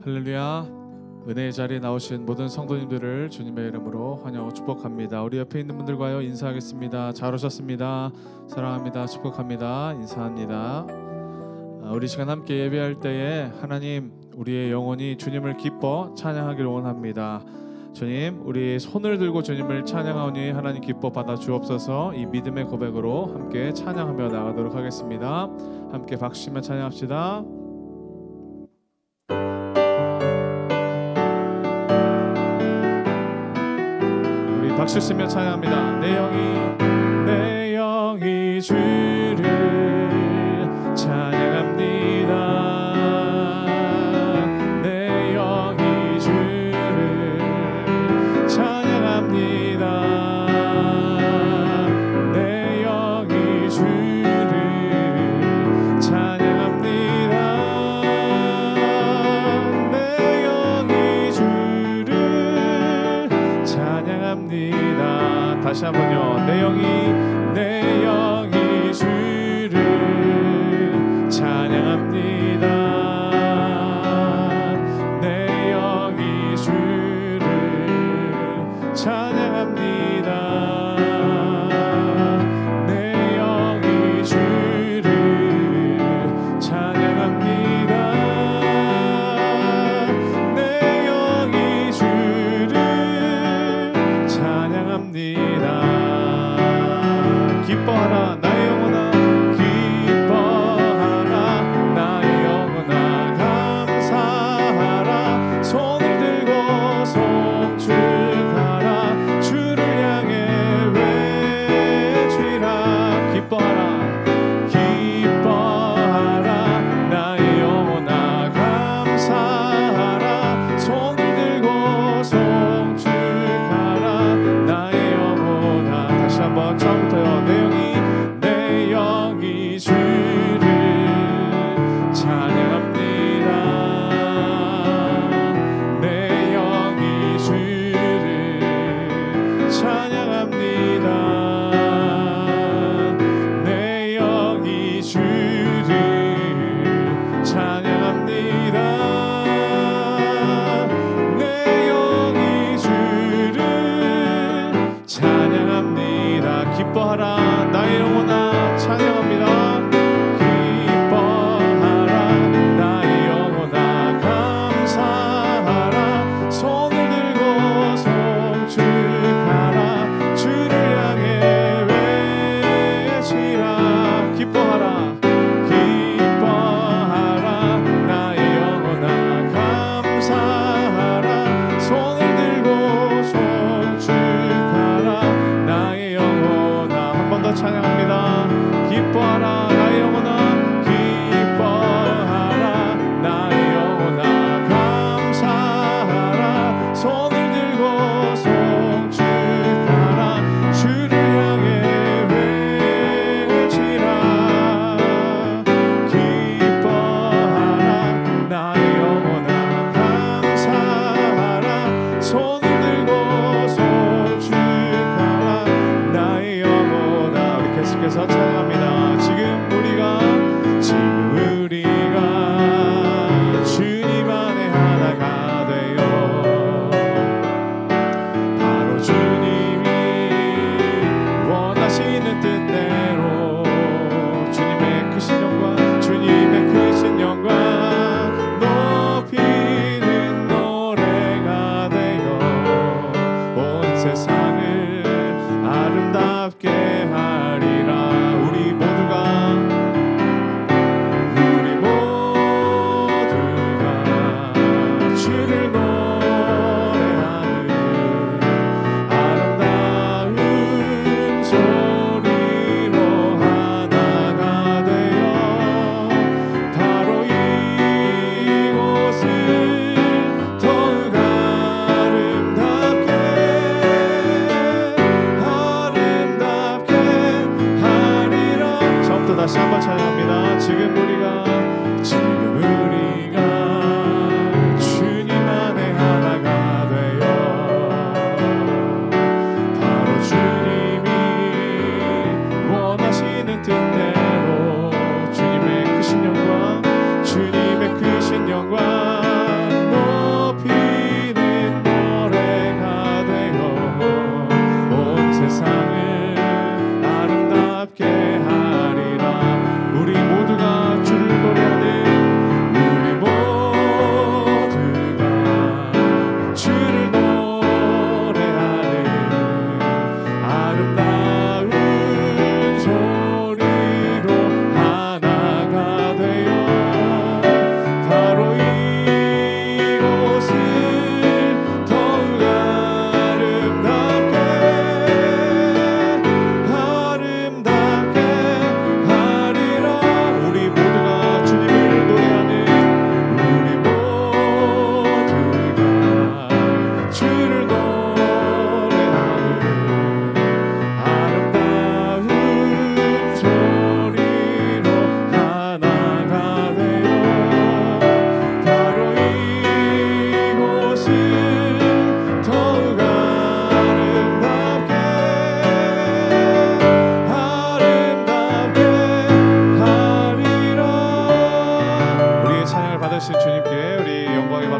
할렐루야. 은혜의 자리에 나오신 모든 성도님들을 주님의 이름으로 환영하고 축복합니다. 우리 옆에 있는 분들과요 인사하겠습니다. 잘 오셨습니다. 사랑합니다. 축복합니다. 인사합니다. 우리 시간 함께 예배할 때에 하나님, 우리의 영혼이 주님을 기뻐 찬양하기를 원합니다. 주님, 우리 손을 들고 주님을 찬양하오니 하나님 기뻐 받아 주옵소서. 이 믿음의 고백으로 함께 찬양하며 나가도록 하겠습니다. 함께 박수치며 찬양합시다. 박수 치며 찬양합니다. 내 영이 주를 찬양합니다. 내 영이 주를 찬양합니다. 내 영이 주를 찬양합니다. 내 영이 주를 찬양합니다. 다시 한번요. 내 영이 주를 찬양합니다. 내 영이 주를 찬양합니다. 내 영이 주를 찬양합니다. 내 영이 주를 찬양합니다.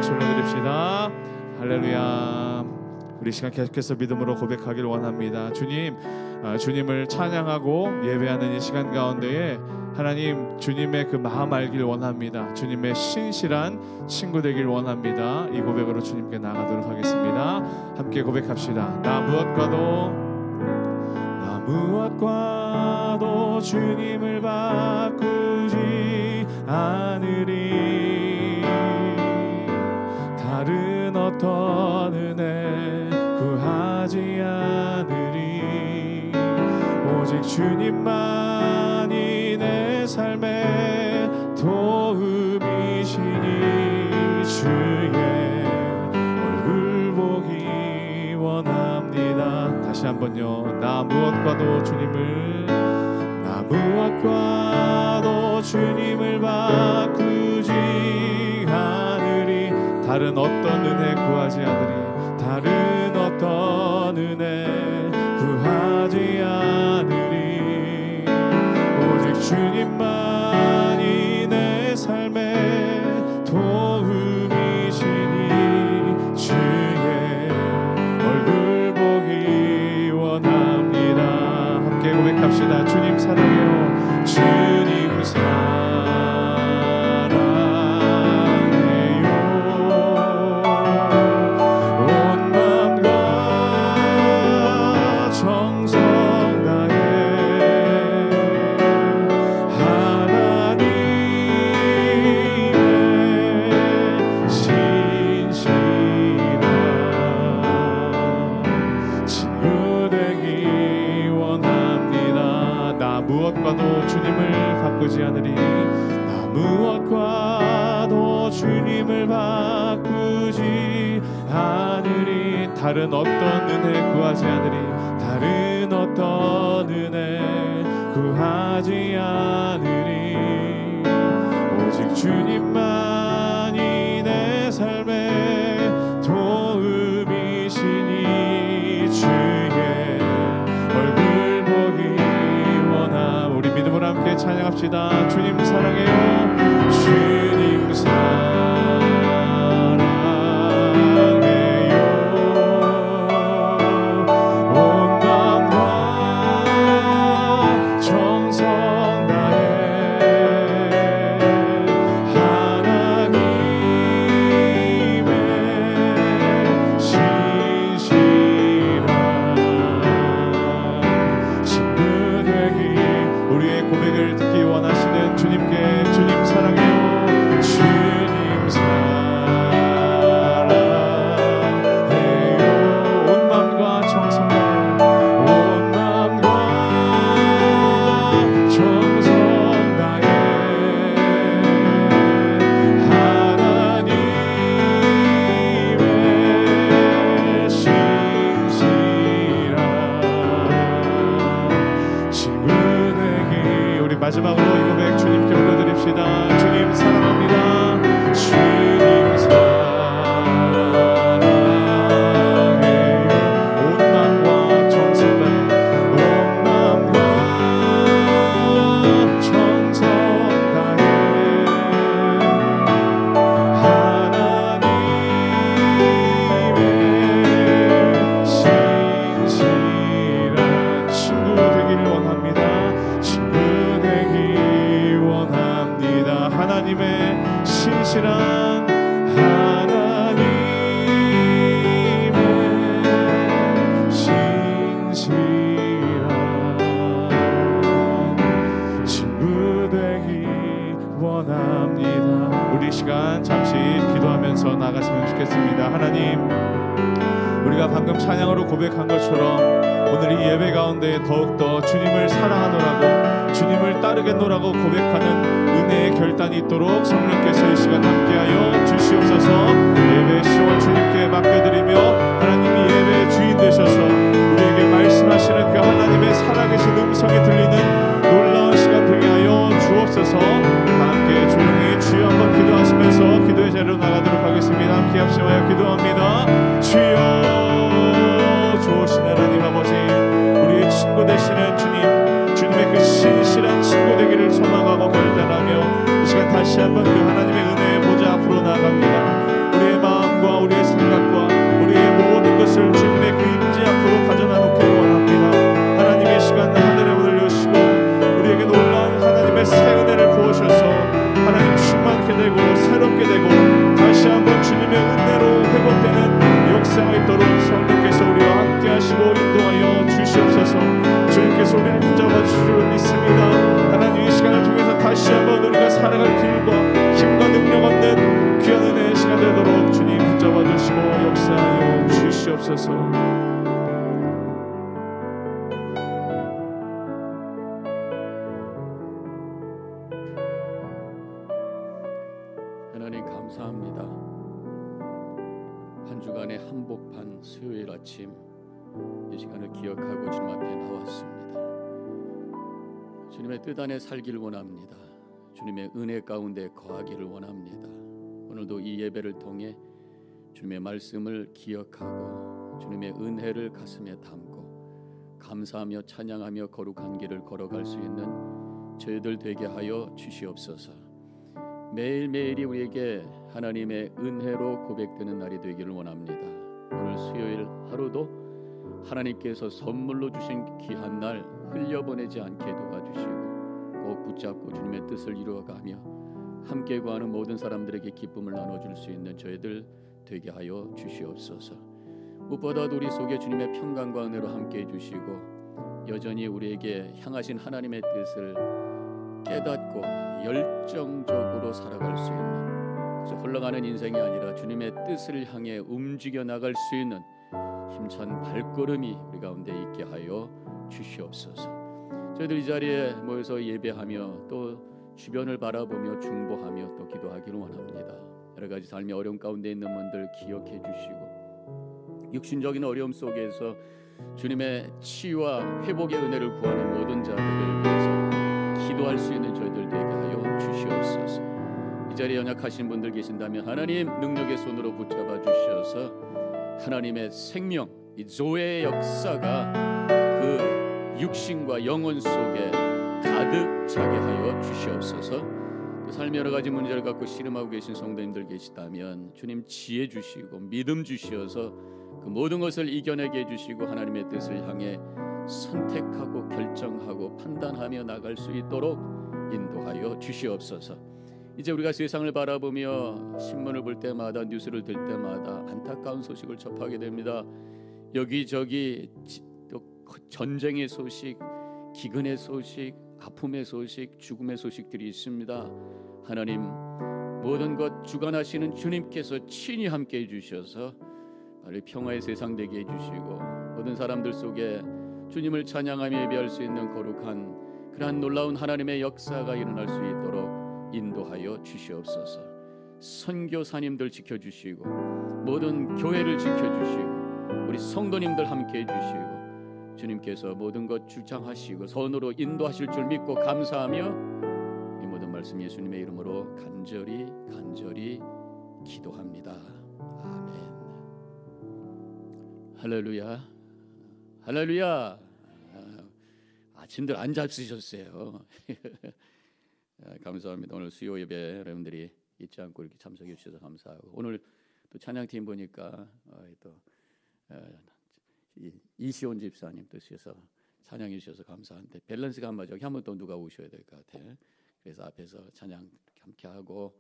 박수 올려드립시다. 할렐루야. 우리 시간 계속해서 믿음으로 고백하기를 원합니다. 주님, 주님을 찬양하고 예배하는 이 시간 가운데에 하나님 주님의 그 마음 알기를 원합니다. 주님의 신실한 친구 되길 원합니다. 이 고백으로 주님께 나가도록 하겠습니다. 함께 고백합시다. 나 무엇과도 주님을 바꾸지 않으리. 다른 어떤 은혜 구하지 않으리. 오직 주님만이 내 삶의 도움이시니 주의 얼굴 보기 원합니다. 다시 한번요. 나 무엇과도 주님을 바꾸지 않으리. 다른 어떤 은혜 구하지 않으리. 다른 어떤 은혜 구하지 않으리. 오직 주님만이 내 삶의 도움이시니 주의 얼굴 보기 원합니다. 함께 고백합시다. 주님 사랑해요. 주님 무엇과도 주님을 바꾸지 않으리. 나 무엇과도 주님을 바꾸지 않으리. 다른 어떤 은혜 구하지 않으리. 다른 어떤 은혜 구하지 않으리. 오직 주님만이 내 삶의 도움이시니 주의 얼굴 보기 우리 믿음으로 함께 찬양합시다. 주님 사랑해요. 주님 사랑해요. 온 마음과 정성 다해 하나님의 신실한 친구 되기. 우리의 고백을 듣기 원하시는 주님께 주님 사랑해요. 주님 사랑해요. 온 마음과 정성 다해 온 마음과 정성 다해 하나님의 신실한 친구 되기. 우리 마지막으로 이 고백 주님께 올려드립시다. 주님 사랑합니다. 주님 사랑해요. 온 마음과 정성 다해 온 마음과 정성 다해 하나님의 신실한 친구 되기를 원합니다. 친구 되기 원합니다. 하나님의 신실한 하나님의 신실한 친구 되기 원합니다. 우리 시간 잠시 기도하면서 나갔으면 좋겠습니다. 하나님, 우리가 방금 찬양으로 고백한 것처럼 오늘 이 예배 가운데 더욱더 주님을 사랑하노라고 주님을 따르겠노라고 고백하는 은혜의 결단이 있도록 성령께서 이 시간 함께하여 주시옵소서. 예배 시험을 주님께 맡겨드리며 하나님이 예배의 주인 되셔서 우리에게 말씀하시는 그 하나님의 살아계신 음성이 들리는 놀라운 시간 되게 하여 주옵소서. 함께 조용히 주여 한번 기도하시면서 기도의 자리로 나가도록 하겠습니다. 함께 합심하여 기도합니다. 주여, 좋으신 하나님 아버지, 우리의 친구 되시는 주님의 그 신실한 친구 되기를 소망하고 결단하며 이 시간 다시 한번 그 하나님의 은혜의 보좌 앞으로 나아갑니다. 우리의 새롭게 되고 다시 한번 주님의 은혜로 회복되는 역사가 있도록 성령께서 우리와 함께 하시고 인도하여 주시옵소서. 주님께서 우리를 붙잡아 주실 줄 믿습니다. 하나님, 이 시간을 통해서 다시 한번 우리가 살아갈 길과 힘과 능력 얻는 귀한 은혜의 시간 되도록 주님 붙잡아 주시고 역사하여 주시옵소서. 하나님 감사합니다. 한 주간의 한복판 수요일 아침 이 시간을 기억하고 주님 앞에 나왔습니다. 주님의 뜻 안에 살기를 원합니다. 주님의 은혜 가운데 거하기를 원합니다. 오늘도 이 예배를 통해 주님의 말씀을 기억하고 주님의 은혜를 가슴에 담고 감사하며 찬양하며 거룩한 길을 걸어갈 수 있는 저희들 되게 하여 주시옵소서. 매일매일이 우리에게 하나님의 은혜로 고백되는 날이 되기를 원합니다. 오늘 수요일 하루도 하나님께서 선물로 주신 귀한 날 흘려보내지 않게 도와주시고 꼭 붙잡고 주님의 뜻을 이루어가며 함께 구하는 모든 사람들에게 기쁨을 나눠줄 수 있는 저희들 되게 하여 주시옵소서. 무엇보다도 우리 속에 주님의 평강과 은혜로 함께 해주시고 여전히 우리에게 향하신 하나님의 뜻을 깨닫고 열정적으로 살아갈 수 있는, 그저 흘러가는 인생이 아니라 주님의 뜻을 향해 움직여 나갈 수 있는 힘찬 발걸음이 우리 가운데 있게 하여 주시옵소서. 저희들 이 자리에 모여서 예배하며 또 주변을 바라보며 중보하며 또 기도하기를 원합니다. 여러 가지 삶의 어려움 가운데 있는 분들 기억해 주시고 육신적인 어려움 속에서 주님의 치유와 회복의 은혜를 구하는 모든 자들을 위해서 기도할 수 있는 저희들 되게 하여 주시옵소서. 이 자리에 연약하신 분들 계신다면 하나님 능력의 손으로 붙잡아 주셔서 하나님의 생명, 이 조의 역사가 그 육신과 영혼 속에 가득 차게 하여 주시옵소서. 또 삶의 여러 가지 문제를 갖고 씨름하고 계신 성도님들 계시다면 주님 지혜 주시고 믿음 주시어서 그 모든 것을 이겨내게 해주시고 하나님의 뜻을 향해 선택하고 결정하고 판단하며 나갈 수 있도록 인도하여 주시옵소서. 이제 우리가 세상을 바라보며 신문을 볼 때마다 뉴스를 들 때마다 안타까운 소식을 접하게 됩니다. 여기저기 또 전쟁의 소식, 기근의 소식, 아픔의 소식, 죽음의 소식들이 있습니다. 하나님 모든 것 주관하시는 주님께서 친히 함께 해주셔서 우리 평화의 세상 되게 해주시고 모든 사람들 속에 주님을 찬양하며 예배할 수 있는 거룩한 그러한 놀라운 하나님의 역사가 일어날 수 있도록 인도하여 주시옵소서. 선교사님들 지켜주시고 모든 교회를 지켜주시고 우리 성도님들 함께 해주시고 주님께서 모든 것 주장하시고 선으로 인도하실 줄 믿고 감사하며 이 모든 말씀 예수님의 이름으로 간절히 기도합니다. 아멘. 할렐루야, 할렐루야. 아침들 안 잡수셨어요. 감사합니다. 오늘 수요 예배 여러분들이 잊지 않고 이렇게 참석해 주셔서 감사하고 오늘 또 찬양팀 보니까 또 이시온 집사님 또 주셔서 찬양해 주셔서 감사한데 밸런스가 안 맞아. 한번 또 누가 오셔야 될 것 같아. 그래서 앞에서 찬양 함께 하고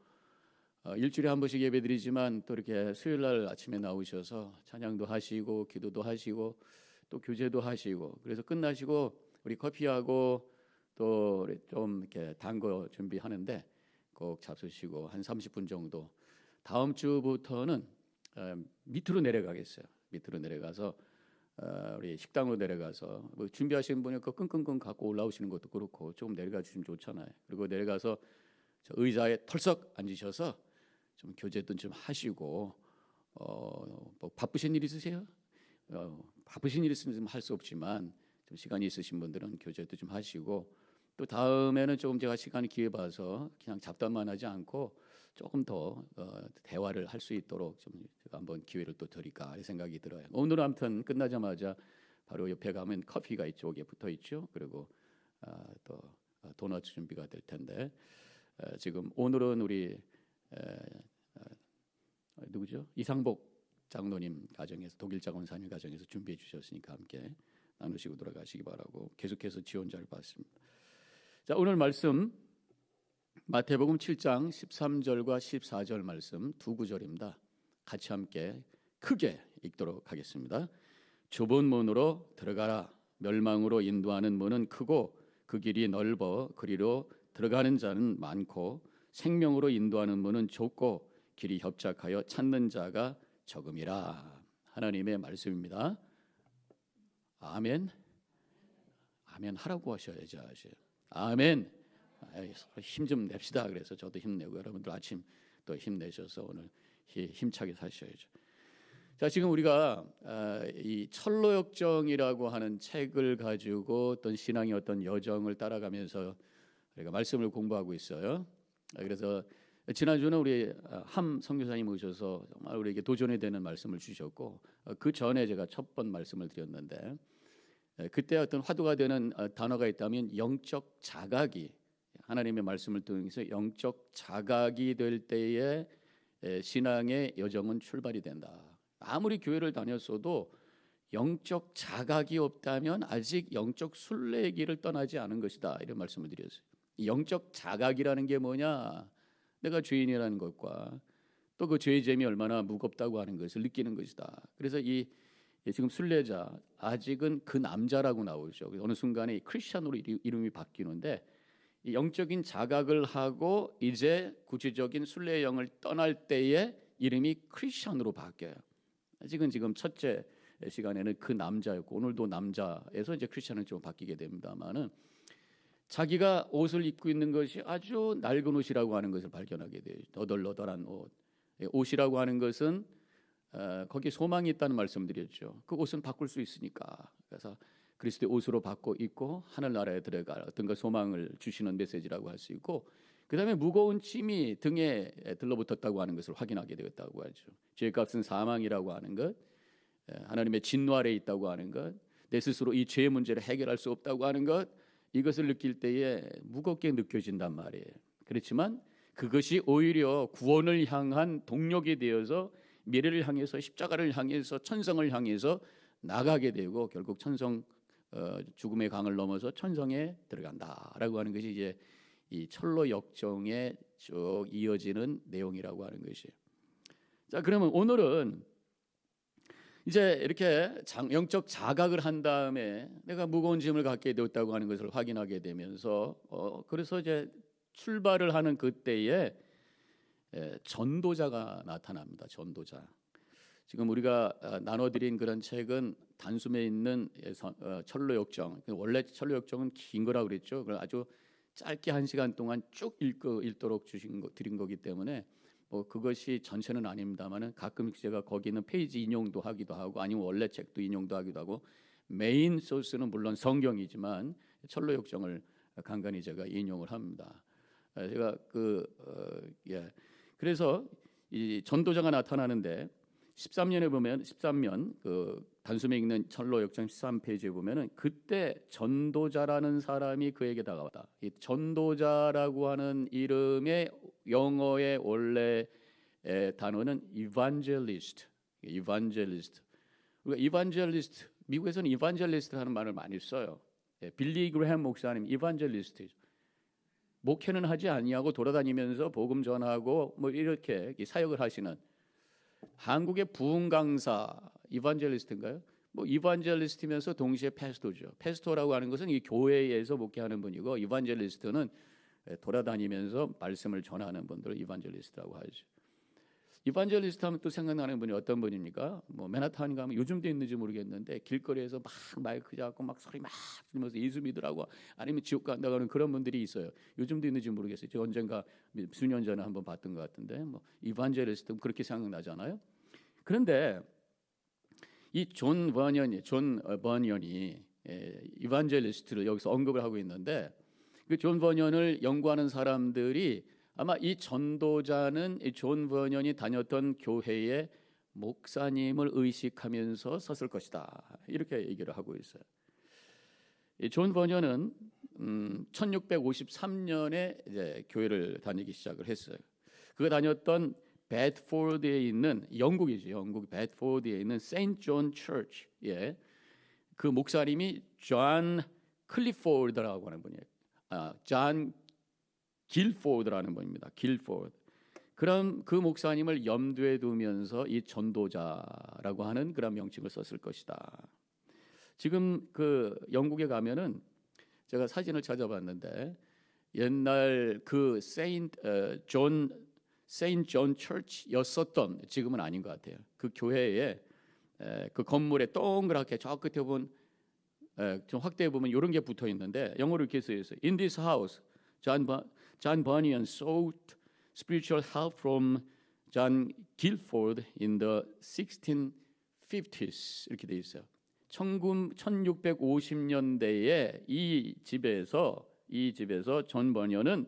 일주일에 한 번씩 예배드리지만 또 이렇게 수요일 날 아침에 나오셔서 찬양도 하시고 기도도 하시고 또 교제도 하시고 그래서 끝나시고 우리 커피하고 또 좀 이렇게 단 거 준비하는데 꼭 잡수시고 한 30분 정도 다음 주부터는 밑으로 내려가겠어요. 밑으로 내려가서 우리 식당으로 내려가서 뭐 준비하시는 분이 그 끙끙끙 갖고 올라오시는 것도 그렇고 조금 내려가 주시면 좋잖아요. 그리고 내려가서 저 의자에 털썩 앉으셔서 좀 교제도 좀 하시고 뭐 바쁘신 일 있으세요? 바쁘신 일 있으면 할 수 없지만 좀 시간이 있으신 분들은 교제도 좀 하시고 또 다음에는 조금 제가 시간을 기회 봐서 그냥 잡담만 하지 않고 조금 더 대화를 할 수 있도록 좀 제가 한번 기회를 또 드릴까 생각이 들어요. 오늘은 아무튼 끝나자마자 바로 옆에 가면 커피가 이쪽에 붙어 있죠. 그리고 또 도넛 준비가 될 텐데 지금 오늘은 우리 누구죠? 이상복 장로님 가정에서 독일자 권사님 가정에서 준비해 주셨으니까 함께 나누시고 돌아가시기 바라고 계속해서 지원자를 받습니다. 자, 오늘 말씀 마태복음 7장 13절과 14절 말씀 두 구절입니다. 같이 함께 크게 읽도록 하겠습니다. 좁은 문으로 들어가라. 멸망으로 인도하는 문은 크고 그 길이 넓어 그리로 들어가는 자는 많고 생명으로 인도하는 문은 좁고 길이 협착하여 찾는 자가 적음이라. 하나님의 말씀입니다. 아멘. 아멘 하라고 하셔야죠. 아멘. 힘 좀 냅시다. 그래서 저도 힘내고 여러분들 아침 또 힘내셔서 오늘 힘차게 사셔야죠. 자, 지금 우리가 이 철로역정이라고 하는 책을 가지고 어떤 신앙의 어떤 여정을 따라가면서 우리가 말씀을 공부하고 있어요. 그래서 지난주는 우리 함 선교사님 오셔서 정말 우리에게 도전이 되는 말씀을 주셨고, 그 전에 제가 첫 번 말씀을 드렸는데, 그때 어떤 화두가 되는 단어가 있다면 영적 자각이, 하나님의 말씀을 통해서 영적 자각이 될 때에 신앙의 여정은 출발이 된다. 아무리 교회를 다녔어도 영적 자각이 없다면 아직 영적 순례의 길을 떠나지 않은 것이다. 이런 말씀을 드렸어요. 영적 자각이라는 게 뭐냐? 내가 죄인이라는 것과 또 그 죄의 짐이 얼마나 무겁다고 하는 것을 느끼는 것이다. 그래서 이 지금 순례자 아직은 그 남자라고 나오죠. 어느 순간에 크리스찬으로 이름이 바뀌는데, 이 영적인 자각을 하고 이제 구체적인 순례의 영을 떠날 때에 이름이 크리스찬으로 바뀌어요. 지금 첫째 시간에는 그 남자였고, 오늘도 남자에서 이제 크리스찬은 좀 바뀌게 됩니다만은, 자기가 옷을 입고 있는 것이 아주 낡은 옷이라고 하는 것을 발견하게 돼요. 너덜너덜한 옷. 옷이라고 하는 것은 거기에 소망이 있다는 말씀드렸죠. 그 옷은 바꿀 수 있으니까. 그래서 그리스도의 옷으로 바꿔 입고 하늘나라에 들어갈 어떤 그 소망을 주시는 메시지라고 할 수 있고, 그 다음에 무거운 짐이 등에 들러붙었다고 하는 것을 확인하게 되었다고 하죠. 죄값은 사망이라고 하는 것, 하나님의 진노 아래에 있다고 하는 것, 내 스스로 이 죄의 문제를 해결할 수 없다고 하는 것, 이것을 느낄 때에 무겁게 느껴진단 말이에요. 그렇지만 그것이 오히려 구원을 향한 동력이 되어서 미래를 향해서, 십자가를 향해서, 천성을 향해서 나가게 되고, 결국 천성 죽음의 강을 넘어서 천성에 들어간다라고 하는 것이 이제 이 철로 역정에 쭉 이어지는 내용이라고 하는 것이에요. 자, 그러면 오늘은 이제 이렇게 영적 자각을 한 다음에 내가 무거운 짐을 갖게 되었다고 하는 것을 확인하게 되면서 그래서 이제 출발을 하는 그때에 전도자가 나타납니다. 전도자. 지금 우리가 나눠드린 그런 책은 단숨에 있는 철로역정. 원래 철로역정은 긴 거라고 그랬죠. 그걸 아주 짧게 1시간 동안 쭉 읽도록 드린 거기 때문에 그것이 전체는 아닙니다만은 가끔 제가 거기 있는 페이지 인용도 하기도 하고, 아니면 원래 책도 인용도 하기도 하고, 메인 소스는 물론 성경이지만 철로역정을 간간히 제가 인용을 합니다. 제가 그래서 이 전도자가 나타나는데 13년에 보면 13년 그 단숨에 읽는 철로역정 13페이지에 보면은 그때 전도자라는 사람이 그에게 다가왔다. 이 전도자라고 하는 이름의 영어의 원래 단어는 evangelist. 우리가 evangelist, 미국에서는 evangelist 하는 말을 많이 써요. 빌리 그레햄 목사님 evangelist. 목회는 하지 아니하고 돌아다니면서 복음 전하고 이렇게 사역을 하시는, 한국의 부흥 강사 이반젤리스트인가요? 이반젤리스트면서 동시에 패스토죠. 패스토라고 하는 것은 이 교회에서 목회하는 분이고, 이반젤리스트는 돌아다니면서 말씀을 전하는 분들을 이반젤리스트라고 하죠. 이반젤리스트 하면 또 생각나는 분이 어떤 분입니까? 맨하탄 가면 요즘도 있는지 모르겠는데 길거리에서 막 마이크 잡고 막 소리 막 들으면서 예수 믿으라고, 아니면 지옥 간다고 하는 그런 분들이 있어요. 요즘도 있는지 모르겠어요. 제가 언젠가 수년 전에 한번 봤던 것 같은데, 이반젤리스트 그렇게 생각나잖아요. 그런데 이 존 버년이 이반젤리스트를 여기서 언급을 하고 있는데, 그 존 버년을 연구하는 사람들이 아마 이 전도자는 이 존 버년이 다녔던 교회의 목사님을 의식하면서 썼을 것이다, 이렇게 얘기를 하고 있어요. 이 존 버년은 1653년에 이제 교회를 다니기 시작을 했어요. 그가 다녔던 베드포드에 있는, 영국이죠. 영국 베드포드에 있는 세인트 존 처치에 그 목사님이 존 클리포드라고 하는 분이에요. 존 길포드라는 분입니다. 길포드. 그럼 그 목사님을 염두에 두면서 이 전도자라고 하는 그런 명칭을 썼을 것이다. 지금 그 영국에 가면은 제가 사진을 찾아봤는데 옛날 그 세인트 존 처치였었던, 지금은 아닌 것 같아요. 그 교회에 그 건물에 동그랗게 저 끝에 보면 좀 확대해 보면 이런 게 붙어 있는데 영어로 이렇게 써 있어요. In this house, John Bunyan sought spiritual help from John Guilford in the 1650s 이렇게 돼 있어요. 1650년대에 이 집에서 존 버니언은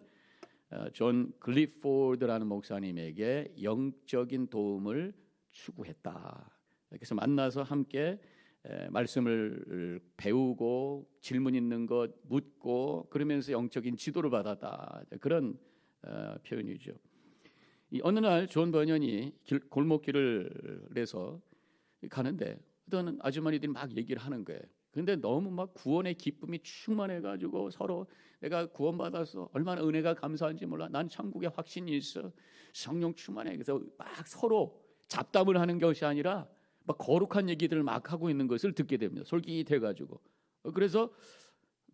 존 글리포드라는 목사님에게 영적인 도움을 추구했다. 그래서 만나서 함께 말씀을 배우고 질문 있는 것 묻고 그러면서 영적인 지도를 받았다. 그런 표현이죠. 어느 날 존 버니언이 골목길을 해서 가는데 어떤 아주머니들이 막 얘기를 하는 거예요. 그런데 너무 막 구원의 기쁨이 충만해가지고 서로 내가 구원받아서 얼마나 은혜가 감사한지 몰라. 난 천국에 확신이 있어. 성령 충만해. 그래서 막 서로 잡담을 하는 것이 아니라 막 거룩한 얘기들을 막 하고 있는 것을 듣게 됩니다. 솔깃해가지고. 그래서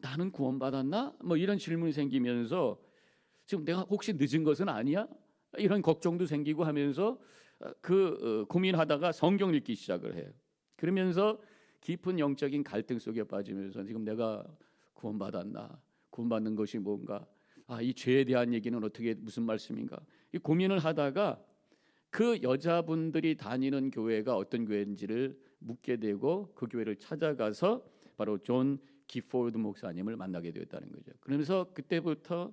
나는 구원받았나? 뭐 이런 질문이 생기면서 지금 내가 혹시 늦은 것은 아니야? 이런 걱정도 생기고 하면서 고민하다가 성경 읽기 시작을 해요. 그러면서 깊은 영적인 갈등 속에 빠지면서 지금 내가 구원받았나? 구원받는 것이 뭔가? 이 죄에 대한 얘기는 어떻게 무슨 말씀인가? 이 고민을 하다가 그 여자분들이 다니는 교회가 어떤 교회인지를 묻게 되고 그 교회를 찾아가서 바로 존 기포드 목사님을 만나게 되었다는 거죠. 그러면서 그때부터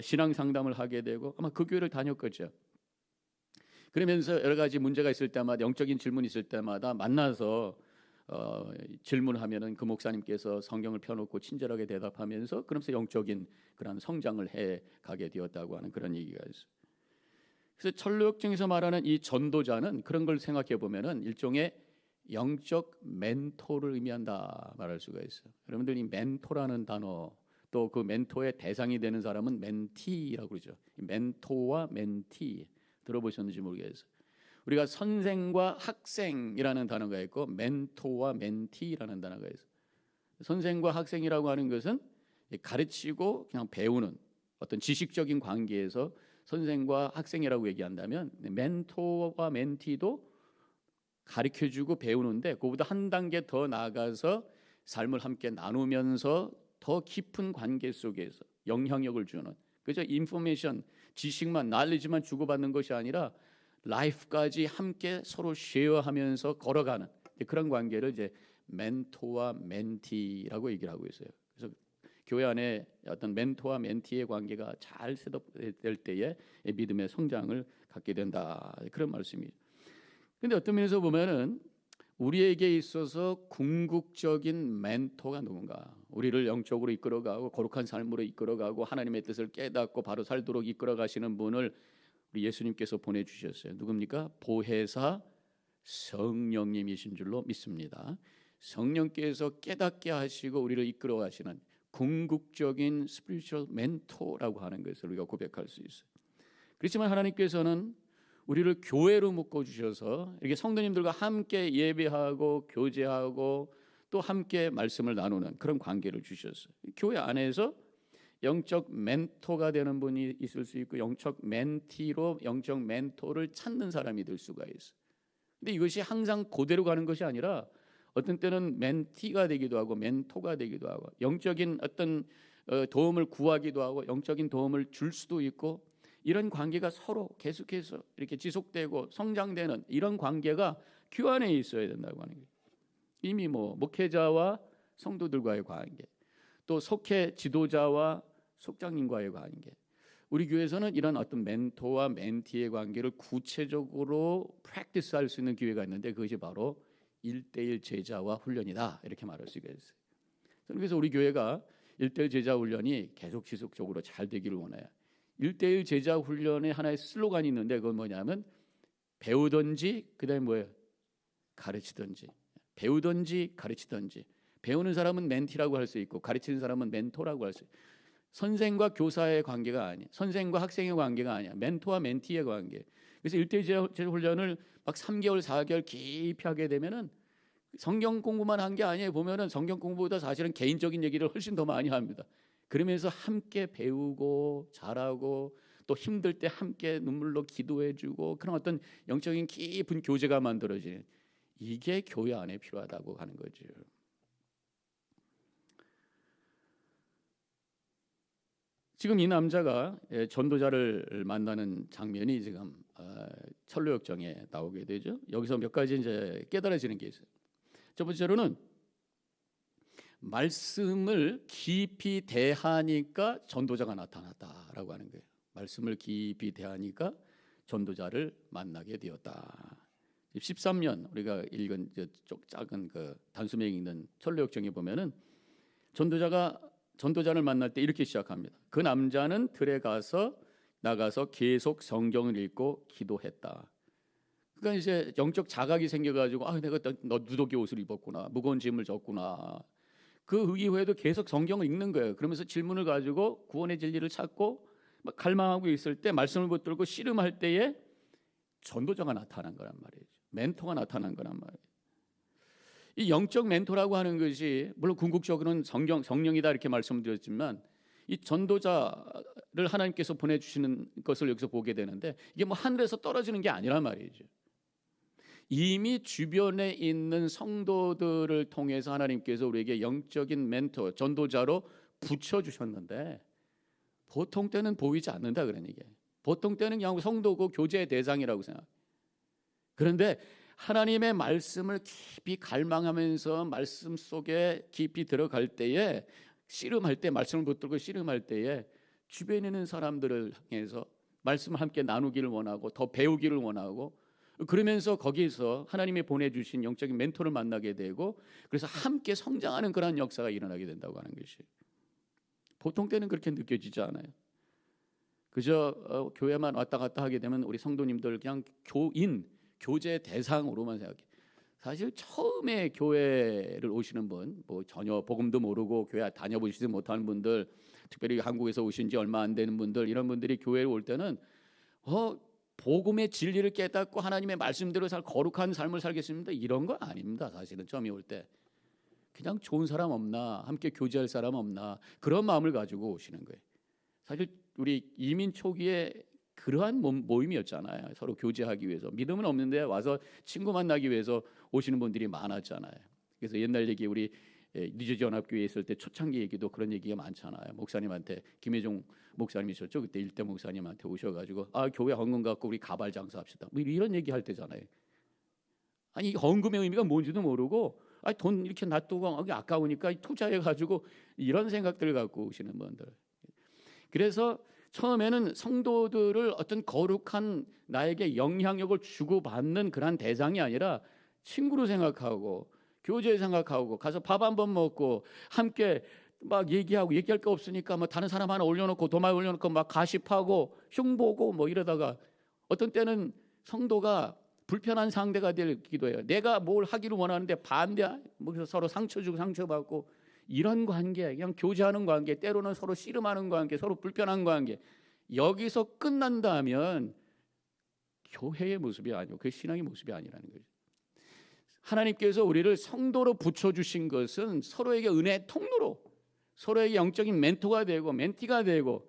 신앙 상담을 하게 되고 아마 그 교회를 다녔겠죠. 그러면서 여러 가지 문제가 있을 때마다 영적인 질문이 있을 때마다 만나서 질문하면은 그 목사님께서 성경을 펴놓고 친절하게 대답하면서 그러면서 영적인 그런 성장을 해 가게 되었다고 하는 그런 얘기가 있어요. 그래서 철로역정에서 말하는 이 전도자는 그런 걸 생각해 보면은 일종의 영적 멘토를 의미한다 말할 수가 있어요. 여러분들 이 멘토라는 단어 또 그 멘토의 대상이 되는 사람은 멘티라고 그러죠. 멘토와 멘티 들어보셨는지 모르겠어요. 우리가 선생과 학생이라는 단어가 있고 멘토와 멘티라는 단어가 있어요. 선생과 학생이라고 하는 것은 가르치고 그냥 배우는 어떤 지식적인 관계에서 선생과 학생이라고 얘기한다면 멘토와 멘티도 가르쳐주고 배우는데 그보다 한 단계 더 나아가서 삶을 함께 나누면서 더 깊은 관계 속에서 영향력을 주는 그죠? 인포메이션, 지식만, 날리지만 주고받는 것이 아니라 라이프까지 함께 서로 쉐어하면서 걸어가는 그런 관계를 이제 멘토와 멘티라고 얘기를 하고 있어요. 그래서 교회 안에 어떤 멘토와 멘티의 관계가 잘 셋업될 때에 믿음의 성장을 갖게 된다. 그런 말씀이죠. 근데 어떤 면에서 보면은 우리에게 있어서 궁극적인 멘토가 누군가? 우리를 영적으로 이끌어가고 거룩한 삶으로 이끌어가고 하나님의 뜻을 깨닫고 바로 살도록 이끌어가시는 분을 우리 예수님께서 보내주셨어요. 누굽니까? 보혜사 성령님이신 줄로 믿습니다. 성령께서 깨닫게 하시고 우리를 이끌어가시는 궁극적인 스피리추얼 멘토라고 하는 것을 우리가 고백할 수 있어요. 그렇지만 하나님께서는 우리를 교회로 묶어주셔서 이렇게 성도님들과 함께 예배하고 교제하고 또 함께 말씀을 나누는 그런 관계를 주셨어요. 교회 안에서 영적 멘토가 되는 분이 있을 수 있고 영적 멘티로 영적 멘토를 찾는 사람이 될 수가 있어요. 근데 이것이 항상 그대로 가는 것이 아니라 어떤 때는 멘티가 되기도 하고 멘토가 되기도 하고 영적인 어떤 도움을 구하기도 하고 영적인 도움을 줄 수도 있고 이런 관계가 서로 계속해서 이렇게 지속되고 성장되는 이런 관계가 교회 안에 있어야 된다고 하는 거예요. 이미 목회자와 성도들과의 관계, 또 속회 지도자와 속장님과의 관계. 우리 교회에서는 이런 어떤 멘토와 멘티의 관계를 구체적으로 프랙티스할 수 있는 기회가 있는데 그것이 바로 1:1 제자와 훈련이다 이렇게 말할 수가 있어요. 그래서 우리 교회가 1:1 제자 훈련이 계속 지속적으로 잘 되기를 원해요. 1:1 제자 훈련의 하나의 슬로건이 있는데 그건 뭐냐면 배우든지 그다음에 뭐예요? 가르치든지. 배우든지 가르치든지. 배우는 사람은 멘티라고 할 수 있고 가르치는 사람은 멘토라고 할 수 있고 선생과 교사의 관계가 아니야. 선생과 학생의 관계가 아니야. 멘토와 멘티의 관계. 그래서 1대1 훈련을 막 3개월, 4개월 깊이 하게 되면은 성경 공부만 한 게 아니에요. 보면은 성경 공부보다 사실은 개인적인 얘기를 훨씬 더 많이 합니다. 그러면서 함께 배우고 잘하고 또 힘들 때 함께 눈물로 기도해주고 그런 어떤 영적인 깊은 교제가 만들어지는, 이게 교회 안에 필요하다고 하는 거죠. 지금 이 남자가 전도자를 만나는 장면이 지금 철로역정에 나오게 되죠. 여기서 몇 가지 이제 깨달아지는 게 있어요. 첫 번째로는 말씀을 깊이 대하니까 전도자가 나타났다라고 하는 거예요. 말씀을 깊이 대하니까 전도자를 만나게 되었다. 13년 우리가 읽은 작은 그 단수명 읽는 철로역정에 보면은 전도자를 만날 때 이렇게 시작합니다. 그 남자는 들에 나가서 계속 성경을 읽고 기도했다. 그러니까 이제 영적 자각이 생겨가지고 내가 너 누더기 옷을 입었구나, 무거운 짐을 졌구나. 그 이후에도 계속 성경을 읽는 거예요. 그러면서 질문을 가지고 구원의 진리를 찾고 막 갈망하고 있을 때 말씀을 붙들고 씨름할 때에 전도자가 나타난 거란 말이죠. 멘토가 나타난 거란 말이에요. 이 영적 멘토라고 하는 것이 물론 궁극적으로는 성령이다 이렇게 말씀드렸지만, 이 전도자를 하나님께서 보내주시는 것을 여기서 보게 되는데 이게 뭐 하늘에서 떨어지는 게 아니란 말이죠. 이미 주변에 있는 성도들을 통해서 하나님께서 우리에게 영적인 멘토, 전도자로 붙여주셨는데 보통 때는 보이지 않는다 그런 얘기예요. 보통 때는 그냥 성도고 교제의 대상이라고 생각해요. 그런데 하나님의 말씀을 깊이 갈망하면서 말씀 속에 깊이 들어갈 때에, 씨름할 때, 말씀을 붙들고 씨름할 때에 주변에 있는 사람들을 향해서 말씀을 함께 나누기를 원하고 더 배우기를 원하고, 그러면서 거기서 하나님이 보내주신 영적인 멘토를 만나게 되고, 그래서 함께 성장하는 그런 역사가 일어나게 된다고 하는 것이 보통 때는 그렇게 느껴지지 않아요. 그저 교회만 왔다 갔다 하게 되면 우리 성도님들 그냥 교제 대상으로만 생각해. 사실 처음에 교회를 오시는 분, 뭐 전혀 복음도 모르고 교회 다녀보시지 못하는 분들, 특별히 한국에서 오신 지 얼마 안 되는 분들, 이런 분들이 교회에 올 때는 복음의 진리를 깨닫고 하나님의 말씀대로 거룩한 삶을 살겠습니다, 이런 거 아닙니다. 사실은 처음에 올 때 그냥 좋은 사람 없나, 함께 교제할 사람 없나, 그런 마음을 가지고 오시는 거예요. 사실 우리 이민 초기에 그러한 모임이었잖아요. 서로 교제하기 위해서. 믿음은 없는데 와서 친구 만나기 위해서 오시는 분들이 많았잖아요. 그래서 옛날 얘기, 우리 뉴저지 연합교회에 있을 때 초창기 얘기도 그런 얘기가 많잖아요. 목사님한테, 김혜종 목사님이셨죠, 그때 일대 목사님한테 오셔가지고 교회 헌금 갖고 우리 가발 장사합시다, 뭐 이런 얘기 할 때잖아요. 아니 헌금의 의미가 뭔지도 모르고 돈 이렇게 놔두고 아까우니까 투자해가지고 이런 생각들을 갖고 오시는 분들. 그래서 처음에는 성도들을 어떤 거룩한 나에게 영향력을 주고받는 그런 대상이 아니라 친구로 생각하고 교제 생각하고 가서 밥 한번 먹고 함께 막 얘기할 거 없으니까 뭐 다른 사람 하나 올려놓고 도마에 올려놓고 막 가십하고 흉보고 뭐 이러다가 어떤 때는 성도가 불편한 상대가 되기도 해요. 내가 뭘 하기를 원하는데 반대, 뭐 그래서 서로 상처 주고 상처받고, 이런 관계, 그냥 교제하는 관계, 때로는 서로 씨름하는 관계, 서로 불편한 관계, 여기서 끝난다면 교회의 모습이 아니고 그 신앙의 모습이 아니라는 거죠. 하나님께서 우리를 성도로 붙여주신 것은 서로에게 은혜의 통로로, 서로에게 영적인 멘토가 되고 멘티가 되고,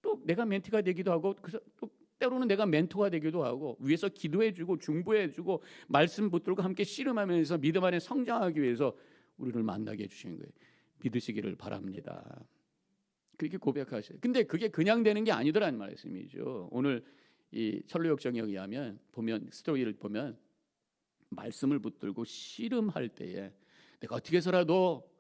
또 내가 멘티가 되기도 하고, 그래서 또 때로는 내가 멘토가 되기도 하고, 위에서 기도해주고 중보해주고 말씀 붙들고 함께 씨름하면서 믿음 안에 성장하기 위해서 우리를 만나게 해주시는 거예요. 믿으시기를 바랍니다. 그렇게 고백하셔요. 근데 그게 그냥 되는 게 아니더라는 말씀이죠. 오늘 이 철로역정에 의하면 보면, 스토리를 보면 말씀을 붙들고 씨름할 때에 내가 어떻게 해서라도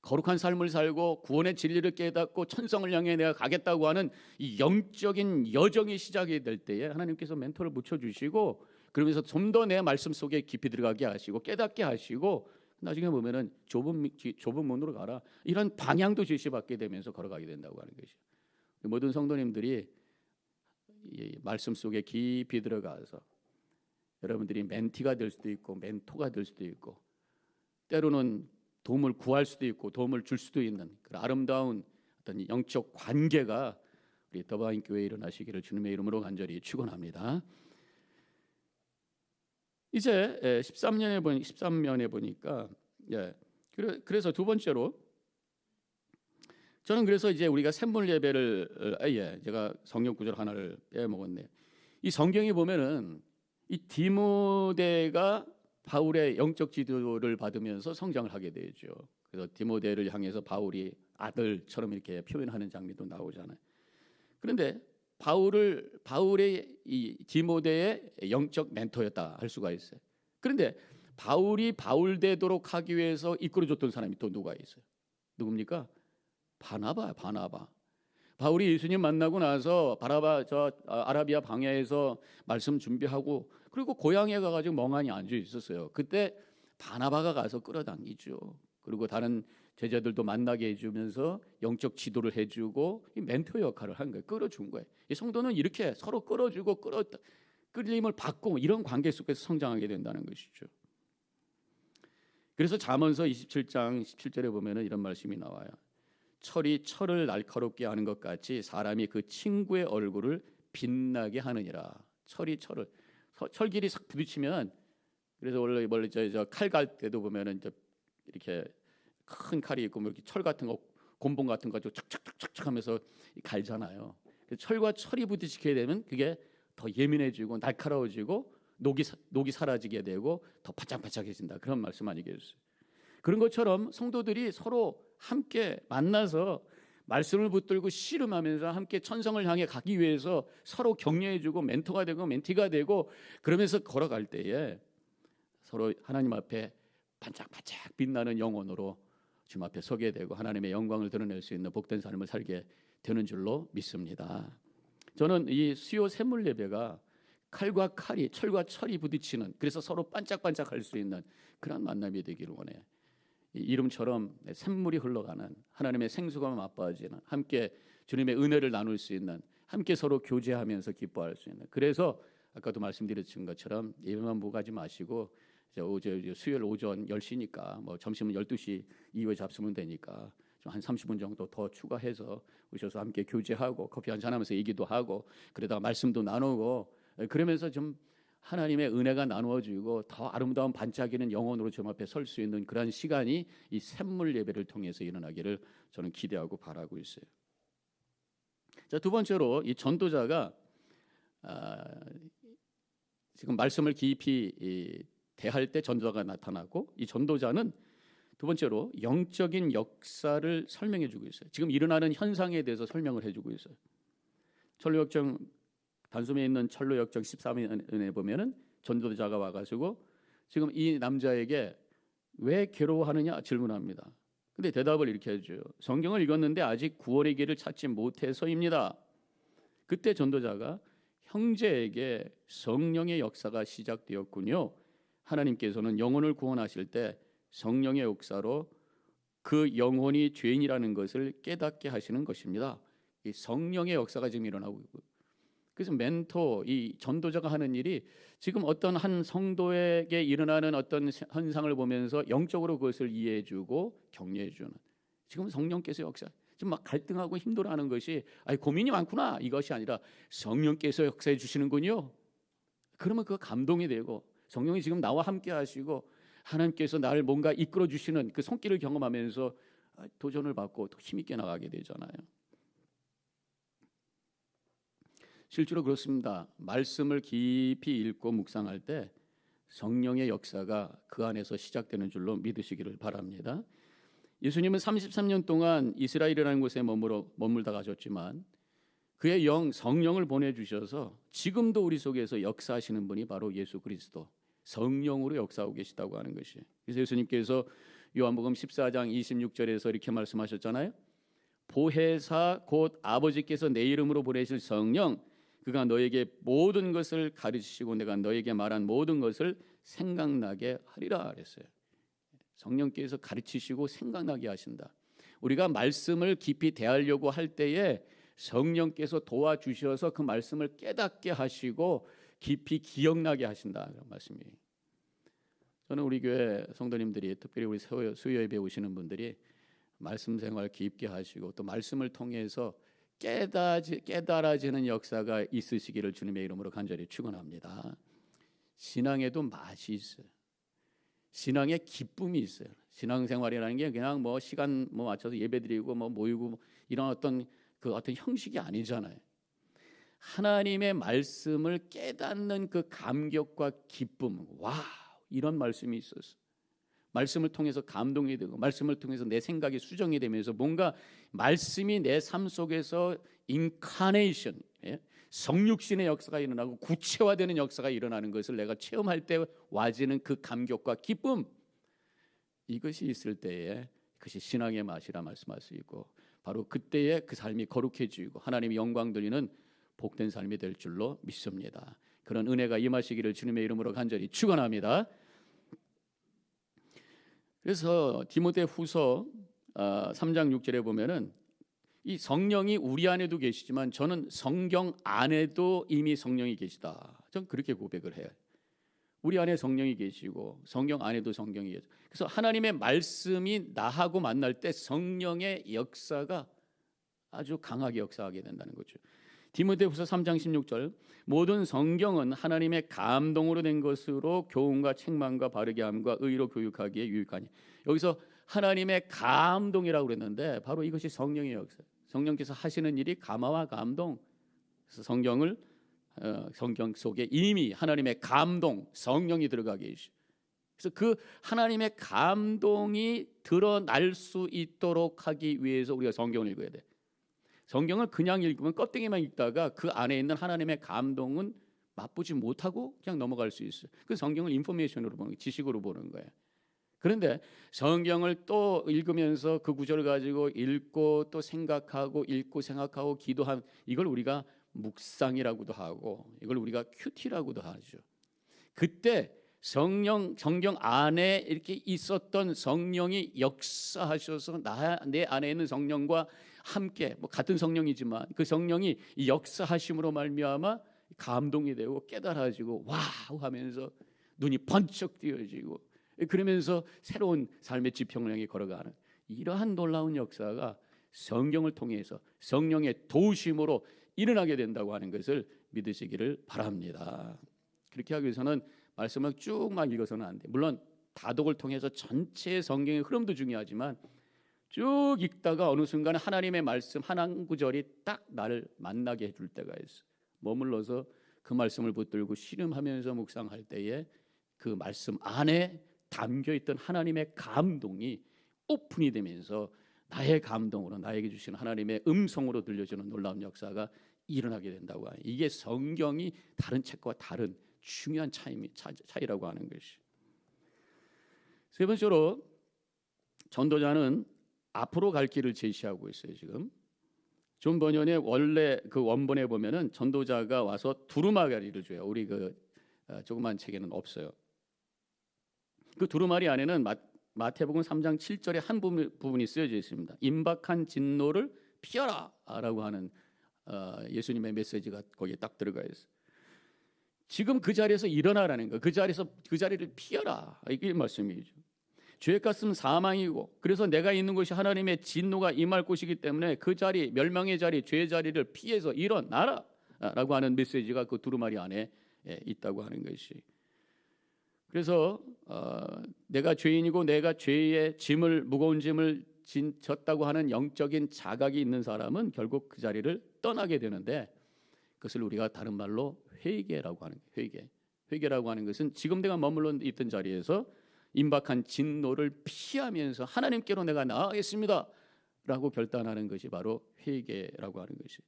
거룩한 삶을 살고 구원의 진리를 깨닫고 천성을 향해 내가 가겠다고 하는 이 영적인 여정이 시작이 될 때에 하나님께서 멘토를 붙여주시고, 그러면서 좀 더 내 말씀 속에 깊이 들어가게 하시고 깨닫게 하시고, 나중에 보면은 좁은 문으로 가라, 이런 방향도 제시받게 되면서 걸어가게 된다고 하는 것이죠. 모든 성도님들이 이 말씀 속에 깊이 들어가서 여러분들이 멘티가 될 수도 있고 멘토가 될 수도 있고, 때로는 도움을 구할 수도 있고 도움을 줄 수도 있는 그런 아름다운 어떤 영적 관계가 우리 더바인 교회에 일어나시기를 주님의 이름으로 간절히 축원합니다. 이제 13면에 보니까 그래서 두 번째로 저는 그래서 이제 우리가 샘물 예배를 제가 성경 구절 하나를 빼먹었네. 이 성경에 보면은 이 디모데가 바울의 영적 지도를 받으면서 성장을 하게 되죠. 그래서 디모데를 향해서 바울이 아들처럼 이렇게 표현하는 장면도 나오잖아요. 그런데 바울의 이 디모데의 영적 멘토였다 할 수가 있어요. 그런데 바울이 바울 되도록 하기 위해서 이끌어줬던 사람이 또 누가 있어요? 누굽니까? 바나바. 바울이 예수님 만나고 나서 아라비아 방야에서 말씀 준비하고 그리고 고향에 가가지고 멍하니 앉아 있었어요. 그때 바나바가 가서 끌어당기죠. 그리고 다른 제자들도 만나게 해주면서 영적 지도를 해주고 이 멘토 역할을 한 거예요. 끌어준 거예요. 이 성도는 이렇게 서로 끌어주고 끌림을 받고 이런 관계 속에서 성장하게 된다는 것이죠. 그래서 잠언서 27장 17절에 보면은 이런 말씀이 나와요. 철이 철을 날카롭게 하는 것 같이 사람이 그 친구의 얼굴을 빛나게 하느니라. 철이 철길이 싹 부딪히면 그래서 원래 저 칼 갈 때도 보면은 이렇게 큰 칼이 있고 뭐 이렇게 철 같은 거 곤봉 같은 거 가지고 착착착착 하면서 갈잖아요. 철과 철이 부딪히게 되면 그게 더 예민해지고 날카로워지고 녹이 사라지게 되고 더 바짝바짝해진다. 그런 말씀 아니겠어요? 그런 것처럼 성도들이 서로 함께 만나서 말씀을 붙들고 씨름하면서 함께 천성을 향해 가기 위해서 서로 격려해주고 멘토가 되고 멘티가 되고 그러면서 걸어갈 때에 서로 하나님 앞에 반짝반짝 빛나는 영혼으로 주님 앞에 서게 되고 하나님의 영광을 드러낼 수 있는 복된 삶을 살게 되는 줄로 믿습니다. 저는 이 수요 샘물 예배가 칼과 칼이 철과 철이 부딪히는 그래서 서로 반짝반짝할 수 있는 그런 만남이 되기를 원해요. 이름처럼 샘물이 흘러가는 하나님의 생수가 맛보아지는 함께 주님의 은혜를 나눌 수 있는 함께 서로 교제하면서 기뻐할 수 있는 그래서 아까도 말씀드렸던 것처럼 예배만 보고 가지 마시고 수요일 오전 10시니까 뭐 점심은 12시 이후에 잡수면 되니까 좀 한 30분 정도 더 추가해서 오셔서 함께 교제하고 커피 한잔하면서 얘기도 하고 그러다가 말씀도 나누고 그러면서 좀 하나님의 은혜가 나누어지고 더 아름다운 반짝이는 영혼으로 주 앞에 설 수 있는 그런 시간이 이 샘물 예배를 통해서 일어나기를 저는 기대하고 바라고 있어요. 자, 두 번째로 이 전도자가 지금 말씀을 깊이 대할 때 전도자가 나타나고 이 전도자는 두 번째로 영적인 역사를 설명해 주고 있어요. 지금 일어나는 현상에 대해서 설명을 해주고 있어요. 철로역정 단숨에 있는 철로역정 13년에 보면은 전도자가 와가지고 지금 이 남자에게 왜 괴로워하느냐 질문합니다. 근데 대답을 이렇게 해줘요. 성경을 읽었는데 아직 구원의 길을 찾지 못해서입니다. 그때 전도자가 형제에게 성령의 역사가 시작되었군요. 하나님께서는 영혼을 구원하실 때 성령의 역사로 그 영혼이 죄인이라는 것을 깨닫게 하시는 것입니다. 이 성령의 역사가 지금 일어나고 있고 그래서 멘토 이 전도자가 하는 일이 지금 어떤 한 성도에게 일어나는 어떤 현상을 보면서 영적으로 그것을 이해해주고 격려해주는 지금 성령께서 역사 지금 막 갈등하고 힘들어하는 것이 고민이 많구나 이것이 아니라 성령께서 역사해 주시는군요. 그러면 그 감동이 되고 성령이 지금 나와 함께 하시고 하나님께서 나를 뭔가 이끌어 주시는 그 손길을 경험하면서 도전을 받고 더 힘있게 나가게 되잖아요. 실제로 그렇습니다. 말씀을 깊이 읽고 묵상할 때 성령의 역사가 그 안에서 시작되는 줄로 믿으시기를 바랍니다. 예수님은 33년 동안 이스라엘이라는 곳에 머물다 가셨지만 그의 성령을 보내주셔서 지금도 우리 속에서 역사하시는 분이 바로 예수 그리스도 성령으로 역사하고 계시다고 하는 것이에요. 그래서 예수님께서 요한복음 14장 26절에서 이렇게 말씀하셨잖아요. 보혜사 곧 아버지께서 내 이름으로 보내실 성령 그가 너에게 모든 것을 가르치시고 내가 너에게 말한 모든 것을 생각나게 하리라 그랬어요. 성령께서 가르치시고 생각나게 하신다. 우리가 말씀을 깊이 대하려고 할 때에 성령께서 도와주셔서 그 말씀을 깨닫게 하시고 깊이 기억나게 하신다 그런 말씀이에요. 저는 우리 교회 성도님들이 특별히 우리 수요 예배 오시는 분들이 말씀 생활 깊게 하시고 또 말씀을 통해서 깨달아지는 역사가 있으시기를 주님의 이름으로 간절히 축원합니다. 신앙에도 맛이 있어요. 신앙에 기쁨이 있어요. 신앙생활이라는 게 그냥 뭐 시간 뭐 맞춰서 예배드리고 뭐 모이고 뭐 이런 어떤 형식이 아니잖아요. 하나님의 말씀을 깨닫는 그 감격과 기쁨, 와, 이런 말씀이 있었어. 말씀을 통해서 감동이 되고 말씀을 통해서 내 생각이 수정이 되면서 뭔가 말씀이 내 삶 속에서 인카네이션, 성육신의 역사가 일어나고 구체화되는 역사가 일어나는 것을 내가 체험할 때 와지는 그 감격과 기쁨, 이것이 있을 때에 그것이 신앙의 맛이라 말씀할 수 있고 바로 그때에 그 삶이 거룩해지고 하나님의 영광 돌리는 복된 삶이 될 줄로 믿습니다. 그런 은혜가 임하시기를 주님의 이름으로 간절히 축원합니다. 그래서 디모데후서 3장 6절에 보면은 이 성령이 우리 안에도 계시지만 저는 성경 안에도 이미 성령이 계시다. 전 그렇게 고백을 해요. 우리 안에 성령이 계시고 성경 안에도 성령이 계시고 그래서 하나님의 말씀이 나하고 만날 때 성령의 역사가 아주 강하게 역사하게 된다는 거죠. 디모데후서 3장 16절 모든 성경은 하나님의 감동으로 된 것으로 교훈과 책망과 바르게 함과 의로 교육하기에 유익하니 여기서 하나님의 감동이라고 그랬는데 바로 이것이 성령의 역사. 성령께서 하시는 일이 감화와 감동. 그래서 성경 속에 이미 하나님의 감동, 성령이 들어가 계시죠. 그래서 그 하나님의 감동이 드러날 수 있도록 하기 위해서 우리가 성경을 읽어야 돼. 성경을 그냥 읽으면 껍데기만 읽다가 그 안에 있는 하나님의 감동은 맛보지 못하고 그냥 넘어갈 수 있어요. 그 성경을 인포메이션으로 보는 거예요. 지식으로 보는 거예요. 그런데 성경을 또 읽으면서 그 구절을 가지고 읽고 또 생각하고 읽고 생각하고 기도한 이걸 우리가 묵상이라고도 하고 이걸 우리가 큐티라고도 하죠. 그때 성경 안에 이렇게 있었던 성령이 역사하셔서 내 안에 있는 성령과 함께 뭐 같은 성령이지만 그 성령이 이 역사하심으로 말미암아 감동이 되고 깨달아지고 와우 하면서 눈이 번쩍 띄어지고 그러면서 새로운 삶의 지평령이 걸어가는 이러한 놀라운 역사가 성경을 통해서 성령의 도우심으로 일어나게 된다고 하는 것을 믿으시기를 바랍니다. 그렇게 하기 위해서는 말씀을 쭉 막 읽어서는 안 돼. 물론 다독을 통해서 전체 성경의 흐름도 중요하지만 쭉 읽다가 어느 순간 하나님의 말씀 한 구절이 딱 나를 만나게 해줄 때가 있어. 머물러서 그 말씀을 붙들고 씨름하면서 묵상할 때에 그 말씀 안에 담겨있던 하나님의 감동이 오픈이 되면서 나의 감동으로 나에게 주시는 하나님의 음성으로 들려주는 놀라운 역사가 일어나게 된다고 하요. 이게 성경이 다른 책과 다른 중요한 차이라고 하는 것이. 세 번째로 전도자는 앞으로 갈 길을 제시하고 있어요. 지금 존 버년의 원래 그 원본에 보면은 전도자가 와서 두루마리를 줘요. 우리 그 조그만 책에는 없어요. 그 두루마리 안에는 마태복음 3장 7절에 한 부분이 쓰여져 있습니다. 임박한 진노를 피하라라고 하는 예수님의 메시지가 거기에 딱 들어가 있어요. 지금 그 자리에서 일어나라는 거, 그 자리를 피하라 이게 말씀이죠. 죄의 값은 사망이고 그래서 내가 있는 곳이 하나님의 진노가 임할 곳이기 때문에 그 자리, 멸망의 자리, 죄의 자리를 피해서 일어나라라고 하는 메시지가 그 두루마리 안에 있다고 하는 것이. 그래서 내가 죄인이고 내가 죄의 무거운 짐을 졌다고 하는 영적인 자각이 있는 사람은 결국 그 자리를 떠나게 되는데 그것을 우리가 다른 말로 회개라고 하는 거예요. 회개라고 하는 것은 지금 내가 머물러 있던 자리에서 임박한 진노를 피하면서 하나님께로 내가 나아가겠습니다 라고 결단하는 것이 바로 회개라고 하는 것이.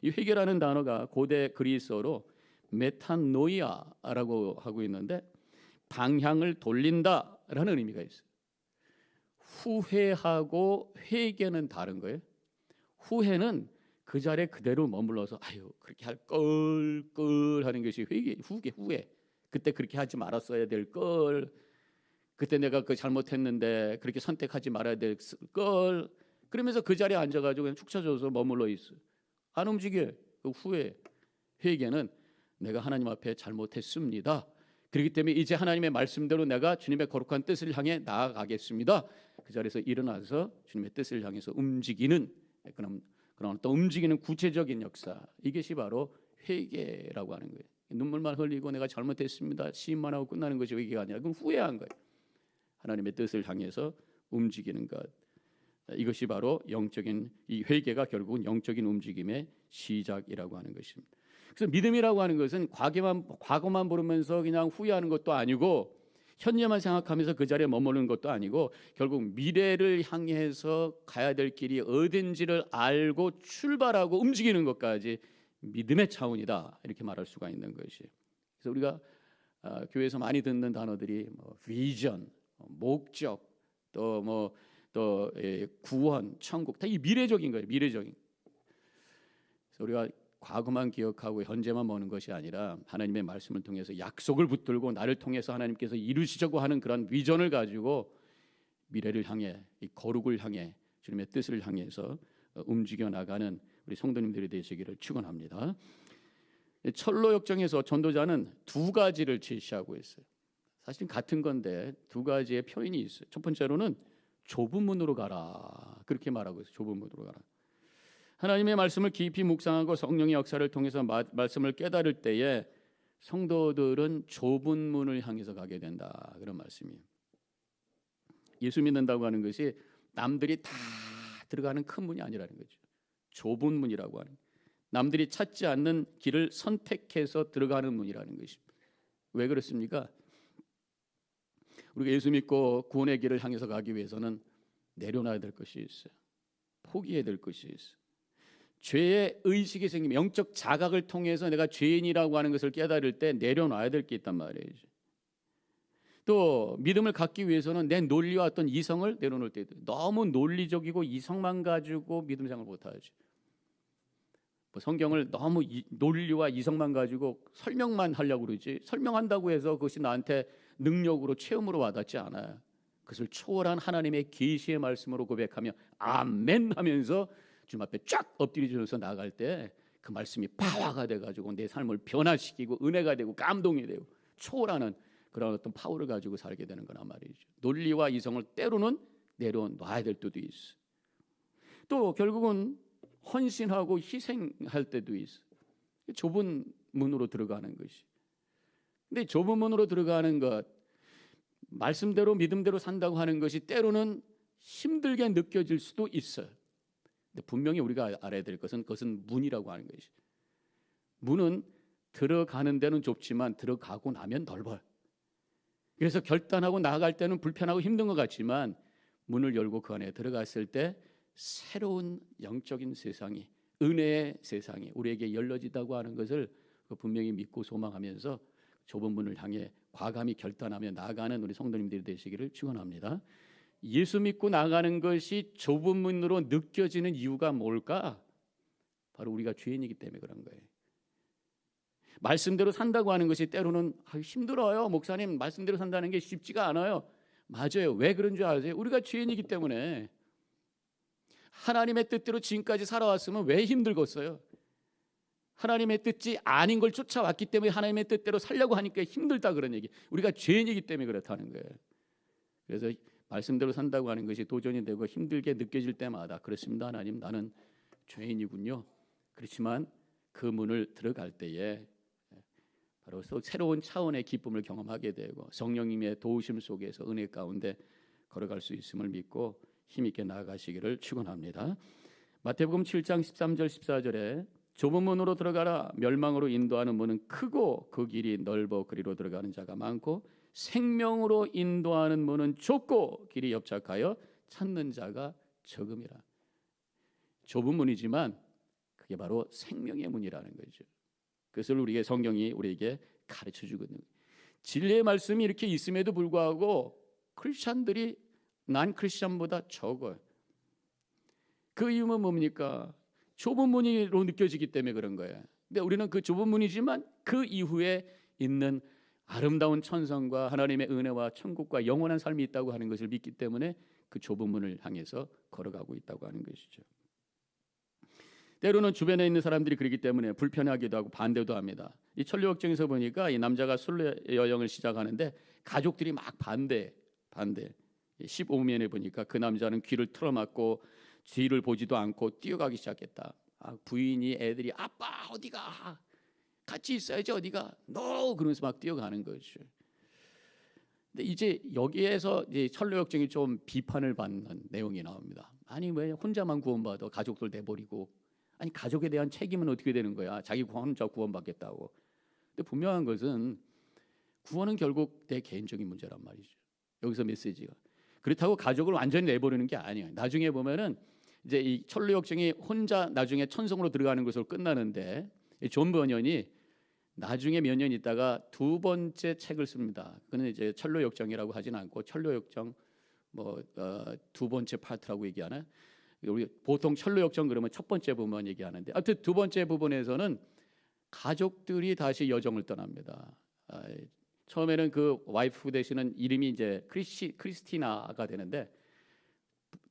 이 회개라는 단어가 고대 그리스어로 메타노이아라고 하고 있는데 방향을 돌린다라는 의미가 있어요. 후회하고 회개는 다른 거예요. 후회는 그 자리에 그대로 머물러서 아유 그렇게 할 걸 하는 것이 후회. 그때 그렇게 하지 말았어야 될 걸. 그때 내가 그 잘못했는데 그렇게 선택하지 말아야 될 걸. 그러면서 그 자리에 앉아가지고 그냥 축 처져서 머물러 있어. 안 움직여. 그 후회. 회개는 내가 하나님 앞에 잘못했습니다. 그렇기 때문에 이제 하나님의 말씀대로 내가 주님의 거룩한 뜻을 향해 나아가겠습니다. 그 자리에서 일어나서 주님의 뜻을 향해서 움직이는 그런 또 움직이는 구체적인 역사, 이것이 바로 회개라고 하는 거예요. 눈물만 흘리고 내가 잘못했습니다 시인만 하고 끝나는 것이 회개가 아니라 그건 후회한 거예요. 하나님의 뜻을 향해서 움직이는 것, 이것이 바로 영적인 이 회개가 결국은 영적인 움직임의 시작이라고 하는 것입니다. 그래서 믿음이라고 하는 것은 과거만 보면서 그냥 후회하는 것도 아니고 현재만 생각하면서 그 자리에 머무르는 것도 아니고 결국 미래를 향해서 가야 될 길이 어딘지를 알고 출발하고 움직이는 것까지 믿음의 차원이다, 이렇게 말할 수가 있는 것이. 그래서 우리가 교회에서 많이 듣는 단어들이 비전, 목적, 또 구원, 천국, 다 이 미래적인 거예요. 미래적인. 그래서 우리가 과거만 기억하고 현재만 보는 것이 아니라 하나님의 말씀을 통해서 약속을 붙들고 나를 통해서 하나님께서 이루시려고 하는 그런 비전을 가지고 미래를 향해, 이 거룩을 향해, 주님의 뜻을 향해서 움직여 나가는 우리 성도님들이 되시기를 축원합니다. 철로 역정에서 전도자는 두 가지를 제시하고 있어요. 사실 같은 건데 두 가지의 표현이 있어요. 첫 번째로는 좁은 문으로 가라, 그렇게 말하고 있어요. 좁은 문으로 가라. 하나님의 말씀을 깊이 묵상하고 성령의 역사를 통해서 말씀을 깨달을 때에 성도들은 좁은 문을 향해서 가게 된다, 그런 말씀이에요. 예수 믿는다고 하는 것이 남들이 다 들어가는 큰 문이 아니라는 거죠. 좁은 문이라고 하는, 남들이 찾지 않는 길을 선택해서 들어가는 문이라는 것입니다. 왜 그렇습니까? 우리가 예수 믿고 구원의 길을 향해서 가기 위해서는 내려놔야 될 것이 있어요. 포기해야 될 것이 있어요. 죄의 의식이 생기면, 영적 자각을 통해서 내가 죄인이라고 하는 것을 깨달을 때 내려놔야 될 게 있단 말이죠. 또 믿음을 갖기 위해서는 내 논리와 어떤 이성을 내려놓을 때도, 너무 논리적이고 이성만 가지고 믿음 생활을 못하죠. 성경을 너무 논리와 이성만 가지고 설명만 하려고 그러지, 설명한다고 해서 그것이 나한테 능력으로 체험으로 와닿지 않아요. 그것을 초월한 하나님의 계시의 말씀으로 고백하며 아멘 하면서 주님 앞에 쫙 엎드려져서 나갈 때 그 말씀이 파워가 돼가지고 내 삶을 변화시키고 은혜가 되고 감동이 되고 초월하는 그런 어떤 파워를 가지고 살게 되는 거란 말이죠. 논리와 이성을 때로는 내려놔야 될 때도 있어. 또 결국은 헌신하고 희생할 때도 있어. 좁은 문으로 들어가는 것이. 근데 좁은 문으로 들어가는 것, 말씀대로 믿음대로 산다고 하는 것이 때로는 힘들게 느껴질 수도 있어요. 근데 분명히 우리가 알아야 될 것은 그것은 문이라고 하는 것이. 문은 들어가는 데는 좁지만 들어가고 나면 넓어요. 그래서 결단하고 나아갈 때는 불편하고 힘든 것 같지만 문을 열고 그 안에 들어갔을 때 새로운 영적인 세상이, 은혜의 세상이 우리에게 열려지다고 하는 것을 분명히 믿고 소망하면서 좁은 문을 향해 과감히 결단하며 나아가는 우리 성도님들이 되시기를 축원합니다. 예수 믿고 나가는 것이 좁은 문으로 느껴지는 이유가 뭘까? 바로 우리가 죄인이기 때문에 그런 거예요. 말씀대로 산다고 하는 것이 때로는 힘들어요. 목사님, 말씀대로 산다는 게 쉽지가 않아요. 맞아요. 왜 그런 줄 아세요? 우리가 죄인이기 때문에. 하나님의 뜻대로 지금까지 살아왔으면 왜 힘들겠어요? 하나님의 뜻이 아닌 걸 쫓아왔기 때문에 하나님의 뜻대로 살려고 하니까 힘들다, 그런 얘기. 우리가 죄인이기 때문에 그렇다는 거예요. 그래서 말씀대로 산다고 하는 것이 도전이 되고 힘들게 느껴질 때마다, 그렇습니다 하나님, 나는 죄인이군요. 그렇지만 그 문을 들어갈 때에 바로 새로운 차원의 기쁨을 경험하게 되고 성령님의 도우심 속에서 은혜 가운데 걸어갈 수 있음을 믿고 힘있게 나아가시기를 축원합니다. 마태복음 7장 13절 14절에 좁은 문으로 들어가라. 멸망으로 인도하는 문은 크고 그 길이 넓어 그리로 들어가는 자가 많고 생명으로 인도하는 문은 좁고 길이 협착하여 찾는 자가 적음이라. 좁은 문이지만 그게 바로 생명의 문이라는 거죠. 그것을 우리에게 성경이 우리에게 가르쳐 주거든요. 진리의 말씀이 이렇게 있음에도 불구하고 크리스천들이 난 크리스천보다 적어요. 그 이유는 뭡니까? 좁은 문으로 느껴지기 때문에 그런 거예요. 근데 우리는 그 좁은 문이지만 그 이후에 있는 아름다운 천성과 하나님의 은혜와 천국과 영원한 삶이 있다고 하는 것을 믿기 때문에 그 좁은 문을 향해서 걸어가고 있다고 하는 것이죠. 때로는 주변에 있는 사람들이 그렇기 때문에 불편하기도 하고 반대도 합니다. 이 천류역정에서 보니까 이 남자가 순례 여행을 시작하는데 가족들이 막 반대. 15면에 보니까 그 남자는 귀를 틀어막고 뒤를 보지도 않고 뛰어가기 시작했다. 부인이 애들이 아빠 어디가? 같이 있어야지 어디가? 너 그러면서 막 뛰어가는 거죠. 근데 이제 여기에서 이제 철로역정이 좀 비판을 받는 내용이 나옵니다. 아니 왜 혼자만 구원받아 가족들 내버리고 아니 가족에 대한 책임은 어떻게 되는 거야? 자기 혼자 구원받겠다고. 근데 분명한 것은 구원은 결국 내 개인적인 문제란 말이죠. 여기서 메시지가 그렇다고 가족을 완전히 내버리는 게 아니에요. 나중에 보면은 이제 이 철로역정이 혼자 나중에 천성으로 들어가는 것으로 끝나는데 존 버년이 나중에 몇 년 있다가 두 번째 책을 씁니다. 그는 이제 철로역정이라고 하진 않고 철로역정 두 번째 파트라고 얘기하나? 우리 보통 철로역정 그러면 첫 번째 부분 얘기하는데, 아무튼 두 번째 부분에서는 가족들이 다시 여정을 떠납니다. 처음에는 그 와이프 되시는 이름이 이제 크리스티나가 되는데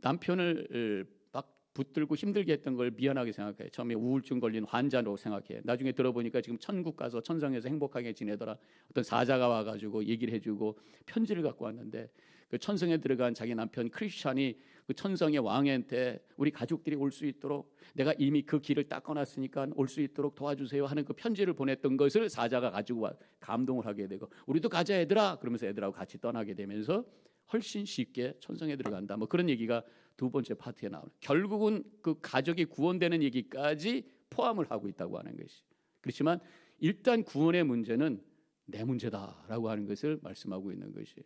남편을 막 붙들고 힘들게 했던 걸 미안하게 생각해. 처음에 우울증 걸린 환자로 생각해. 나중에 들어보니까 지금 천국 가서 천성에서 행복하게 지내더라. 어떤 사자가 와가지고 얘기를 해주고 편지를 갖고 왔는데 그 천성에 들어간 자기 남편 크리스찬이 그 천성의 왕한테 우리 가족들이 올 수 있도록 내가 이미 그 길을 닦아놨으니까 올 수 있도록 도와주세요 하는 그 편지를 보냈던 것을 사자가 가지고 와 감동을 하게 되고 우리도 가자 얘들아 그러면서 애들하고 같이 떠나게 되면서 훨씬 쉽게 천성에 들어간다. 뭐 그런 얘기가 두 번째 파트에 나오는. 결국은 그 가족이 구원되는 얘기까지 포함을 하고 있다고 하는 것이. 그렇지만 일단 구원의 문제는 내 문제다라고 하는 것을 말씀하고 있는 것이.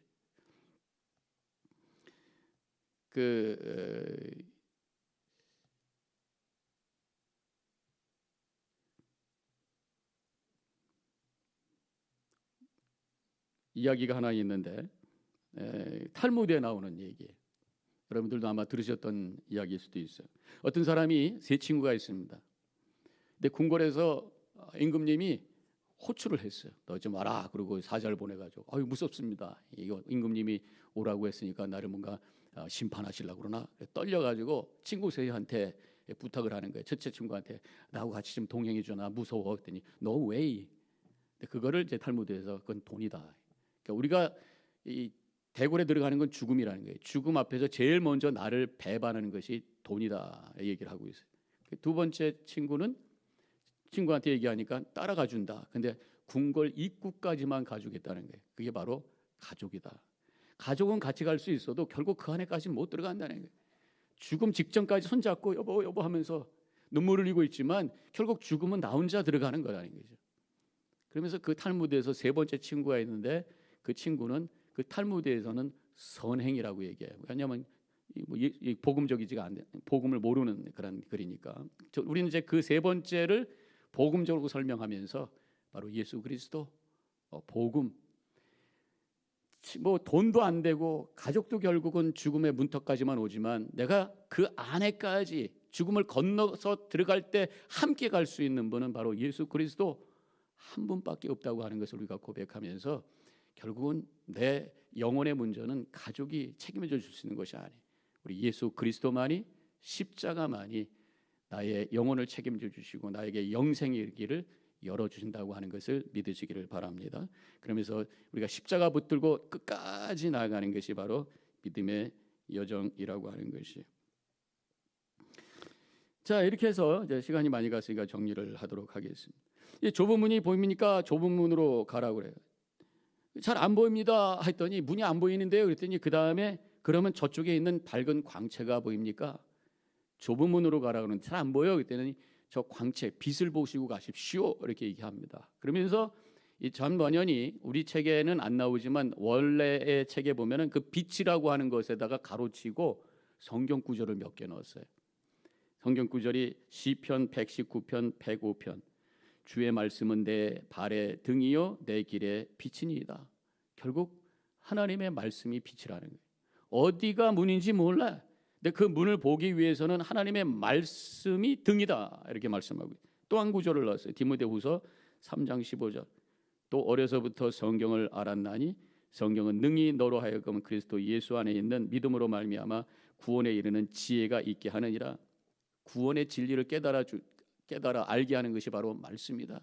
이야기가 하나 있는데 탈무드에 나오는 얘기. 여러분들도 아마 들으셨던 이야기일 수도 있어요. 어떤 사람이 세 친구가 있습니다. 근데 궁궐에서 임금님이 호출을 했어요. 너 좀 와라. 그러고 사자를 보내가지고 아유 무섭습니다. 이거 임금님이 오라고 했으니까 나를 뭔가 심판하시려고 그러나 떨려가지고 친구 셋한테 부탁을 하는 거예요. 첫째 친구한테 나하고 같이 좀 동행해 주나 무서워. 했더니 No way. 그거를 이제 탈무드에서 그건 돈이다. 그러니까 우리가 이 대궐에 들어가는 건 죽음이라는 거예요. 죽음 앞에서 제일 먼저 나를 배반하는 것이 돈이다 얘기를 하고 있어요. 두 번째 친구는 친구한테 얘기하니까 따라가 준다. 근데 궁궐 입구까지만 가주겠다는 거예요. 그게 바로 가족이다. 가족은 같이 갈 수 있어도 결국 그 안에까지 못 들어간다는 거예요. 죽음 직전까지 손잡고 여보 여보 하면서 눈물을 흘리고 있지만 결국 죽음은 나 혼자 들어가는 거라는 거죠. 그러면서 그 탈무드에서 세 번째 친구가 있는데 그 친구는 그 탈무드에서는 선행이라고 얘기해요. 왜냐하면 복음적이지가 않네. 복음을 모르는 그런 글이니까. 우리는 이제 그 세 번째를 복음적으로 설명하면서 바로 예수 그리스도 복음. 뭐 돈도 안 되고 가족도 결국은 죽음의 문턱까지만 오지만 내가 그 안에까지 죽음을 건너서 들어갈 때 함께 갈 수 있는 분은 바로 예수 그리스도 한 분밖에 없다고 하는 것을 우리가 고백하면서 결국은 내 영혼의 문제는 가족이 책임져 줄 수 있는 것이 아니에요. 우리 예수 그리스도만이 십자가만이 나의 영혼을 책임져 주시고 나에게 영생의 길을 열어주신다고 하는 것을 믿으시기를 바랍니다. 그러면서 우리가 십자가 붙들고 끝까지 나아가는 것이 바로 믿음의 여정이라고 하는 것이. 자, 이렇게 해서 이제 시간이 많이 갔으니까 정리를 하도록 하겠습니다. 이 좁은 문이 보입니까? 좁은 문으로 가라고 그래요. 잘 안 보입니다 했더니 문이 안 보이는데요. 그랬더니 그 다음에 그러면 저쪽에 있는 밝은 광채가 보입니까? 좁은 문으로 가라 그러는데 잘 안 보여. 그때는 저 광채 빛을 보시고 가십시오 이렇게 얘기합니다. 그러면서 이 존 버년이 우리 책에는 안 나오지만 원래의 책에 보면은 그 빛이라고 하는 것에다가 가로치고 성경 구절을 몇 개 넣었어요. 성경 구절이 시편 119편 105편 주의 말씀은 내 발의 등이요 내 길의 빛이니이다. 결국 하나님의 말씀이 빛이라는 거예요. 어디가 문인지 몰라. 근데 그 문을 보기 위해서는 하나님의 말씀이 등이다 이렇게 말씀하고 또 한 구절을 넣었어요. 디모데후서 3장 15절 또 어려서부터 성경을 알았나니 성경은 능히 너로 하여금 그리스도 예수 안에 있는 믿음으로 말미암아 구원에 이르는 지혜가 있게 하느니라. 구원의 진리를 깨달아 알게 하는 것이 바로 말씀이다.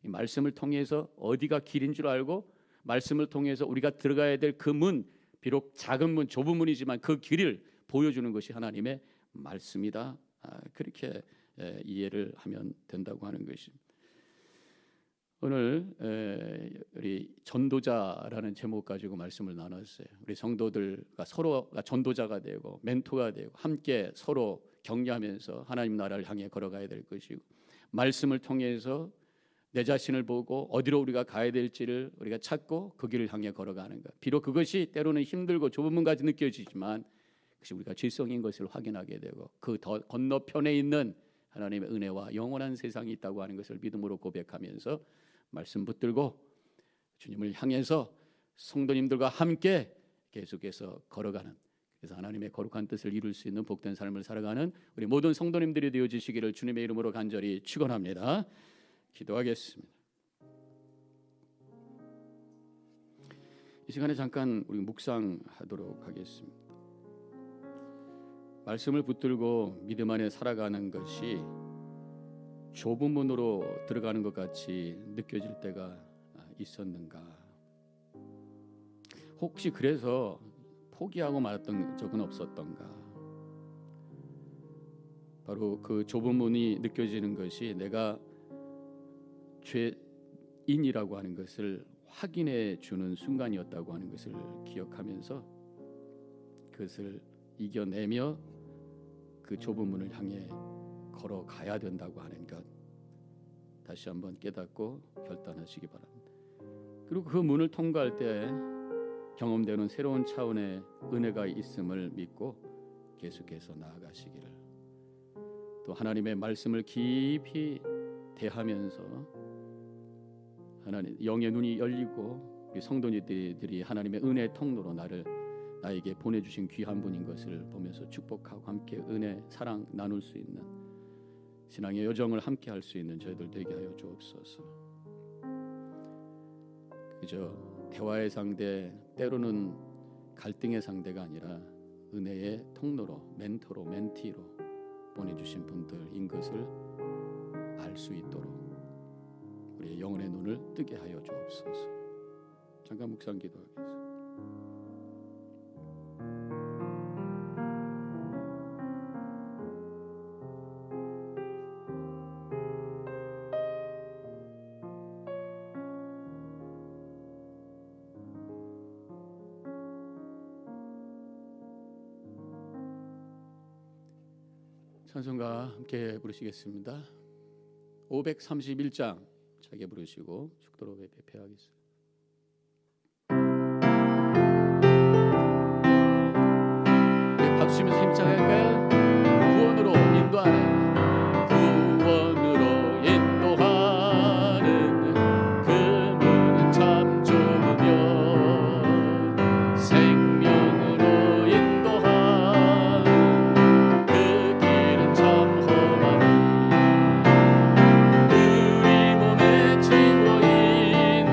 이 말씀을 통해서 어디가 길인 줄 알고 말씀을 통해서 우리가 들어가야 될 그 문 비록 작은 문, 좁은 문이지만 그 길을 보여주는 것이 하나님의 말씀이다. 그렇게 이해를 하면 된다고 하는 것입니다. 오늘 우리 전도자라는 제목 가지고 말씀을 나눴어요. 우리 성도들과 서로가 전도자가 되고 멘토가 되고 함께 서로 격려하면서 하나님 나라를 향해 걸어가야 될 것이고, 말씀을 통해서 내 자신을 보고 어디로 우리가 가야 될지를 우리가 찾고 그 길을 향해 걸어가는 것. 비록 그것이 때로는 힘들고 좁은 문까지 느껴지지만 그것이 우리가 질성인 것을 확인하게 되고 그 더 건너편에 있는 하나님의 은혜와 영원한 세상이 있다고 하는 것을 믿음으로 고백하면서 말씀 붙들고 주님을 향해서 성도님들과 함께 계속해서 걸어가는, 그래서 하나님의 거룩한 뜻을 이룰 수 있는 복된 삶을 살아가는 우리 모든 성도님들이 되어주시기를 주님의 이름으로 간절히 축원합니다. 기도하겠습니다. 이 시간에 잠깐 우리 묵상하도록 하겠습니다. 말씀을 붙들고 믿음 안에 살아가는 것이 좁은 문으로 들어가는 것 같이 느껴질 때가 있었는가? 혹시 그래서 포기하고 말았던 적은 없었던가? 바로 그 좁은 문이 느껴지는 것이 내가 죄인이라고 하는 것을 확인해 주는 순간이었다고 하는 것을 기억하면서 그것을 이겨내며 그 좁은 문을 향해 걸어가야 된다고 하는 것 다시 한번 깨닫고 결단하시기 바랍니다. 그리고 그 문을 통과할 때 경험되는 새로운 차원의 은혜가 있음을 믿고 계속해서 나아가시기를, 또 하나님의 말씀을 깊이 대하면서 하나님 영의 눈이 열리고 우리 성도님들이 하나님의 은혜의 통로로 나에게 보내주신 귀한 분인 것을 보면서 축복하고 함께 은혜, 사랑 나눌 수 있는 신앙의 여정을 함께 할 수 있는 저희들 되게 하여 주옵소서. 그저 대화의 상대, 때로는 갈등의 상대가 아니라 은혜의 통로로, 멘토로, 멘티로 보내주신 분들인 것을 알 수 있도록 우리의 영혼의 눈을 뜨게 하여 주옵소서. 잠깐 묵상 기도하겠습니다. 찬송가 함께 부르시겠습니다. 531장 차게 부르시고 축도로 배폐하겠습니다. 박수 치면서 힘차게 할까요? 구원으로 인도하는, 구원으로 인도하는 그 문은 참 좁으며 생명으로 인도하는 그 길은 참 험하니 우리 몸에 쥐고 있는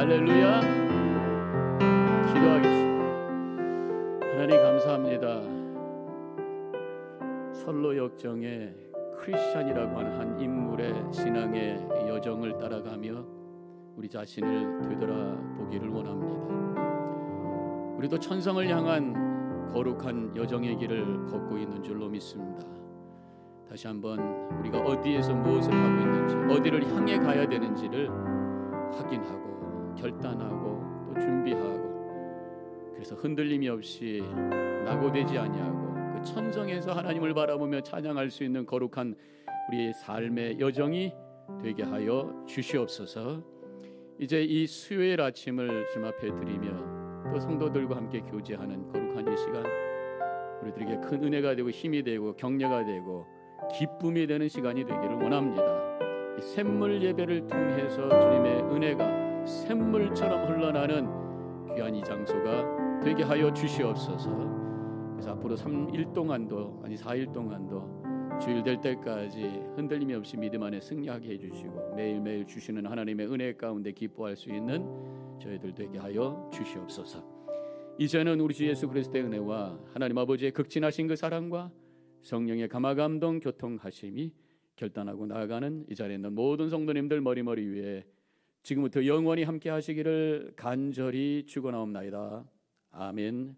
할렐루야. 기도하겠습니다. 하나님 감사합니다. 선로 역정에 크리스찬이라고 하는 한 인물의 신앙의 여정을 따라가며 우리 자신을 되돌아보기를 원합니다. 우리도 천성을 향한 거룩한 여정의 길을 걷고 있는 줄로 믿습니다. 다시 한번 우리가 어디에서 무엇을 하고 있는지, 어디를 향해 가야 되는지를 확인하고 결단하고 또 준비하고, 그래서 흔들림이 없이 낙오되지 아니하고 그 천성에서 하나님을 바라보며 찬양할 수 있는 거룩한 우리의 삶의 여정이 되게 하여 주시옵소서. 이제 이 수요일 아침을 주님 앞에 드리며 또 성도들과 함께 교제하는 거룩한 이 시간, 우리들에게 큰 은혜가 되고 힘이 되고 격려가 되고 기쁨이 되는 시간이 되기를 원합니다. 이 샘물 예배를 통해서 주님의 은혜가 샘물처럼 흘러나는 귀한 이 장소가 되게 하여 주시옵소서. 그래서 앞으로 3일 동안도, 아니 4일 동안도 주일 될 때까지 흔들림이 없이 믿음 안에 승리하게 해주시고 매일매일 주시는 하나님의 은혜 가운데 기뻐할 수 있는 저희들 되게 하여 주시옵소서. 이제는 우리 주 예수 그리스도의 은혜와 하나님 아버지의 극진하신 그 사랑과 성령의 감화감동 교통하심이 결단하고 나아가는 이 자리에 있는 모든 성도님들 머리머리 위에 지금부터 영원히 함께 하시기를 간절히 축원하옵나이다. 아멘.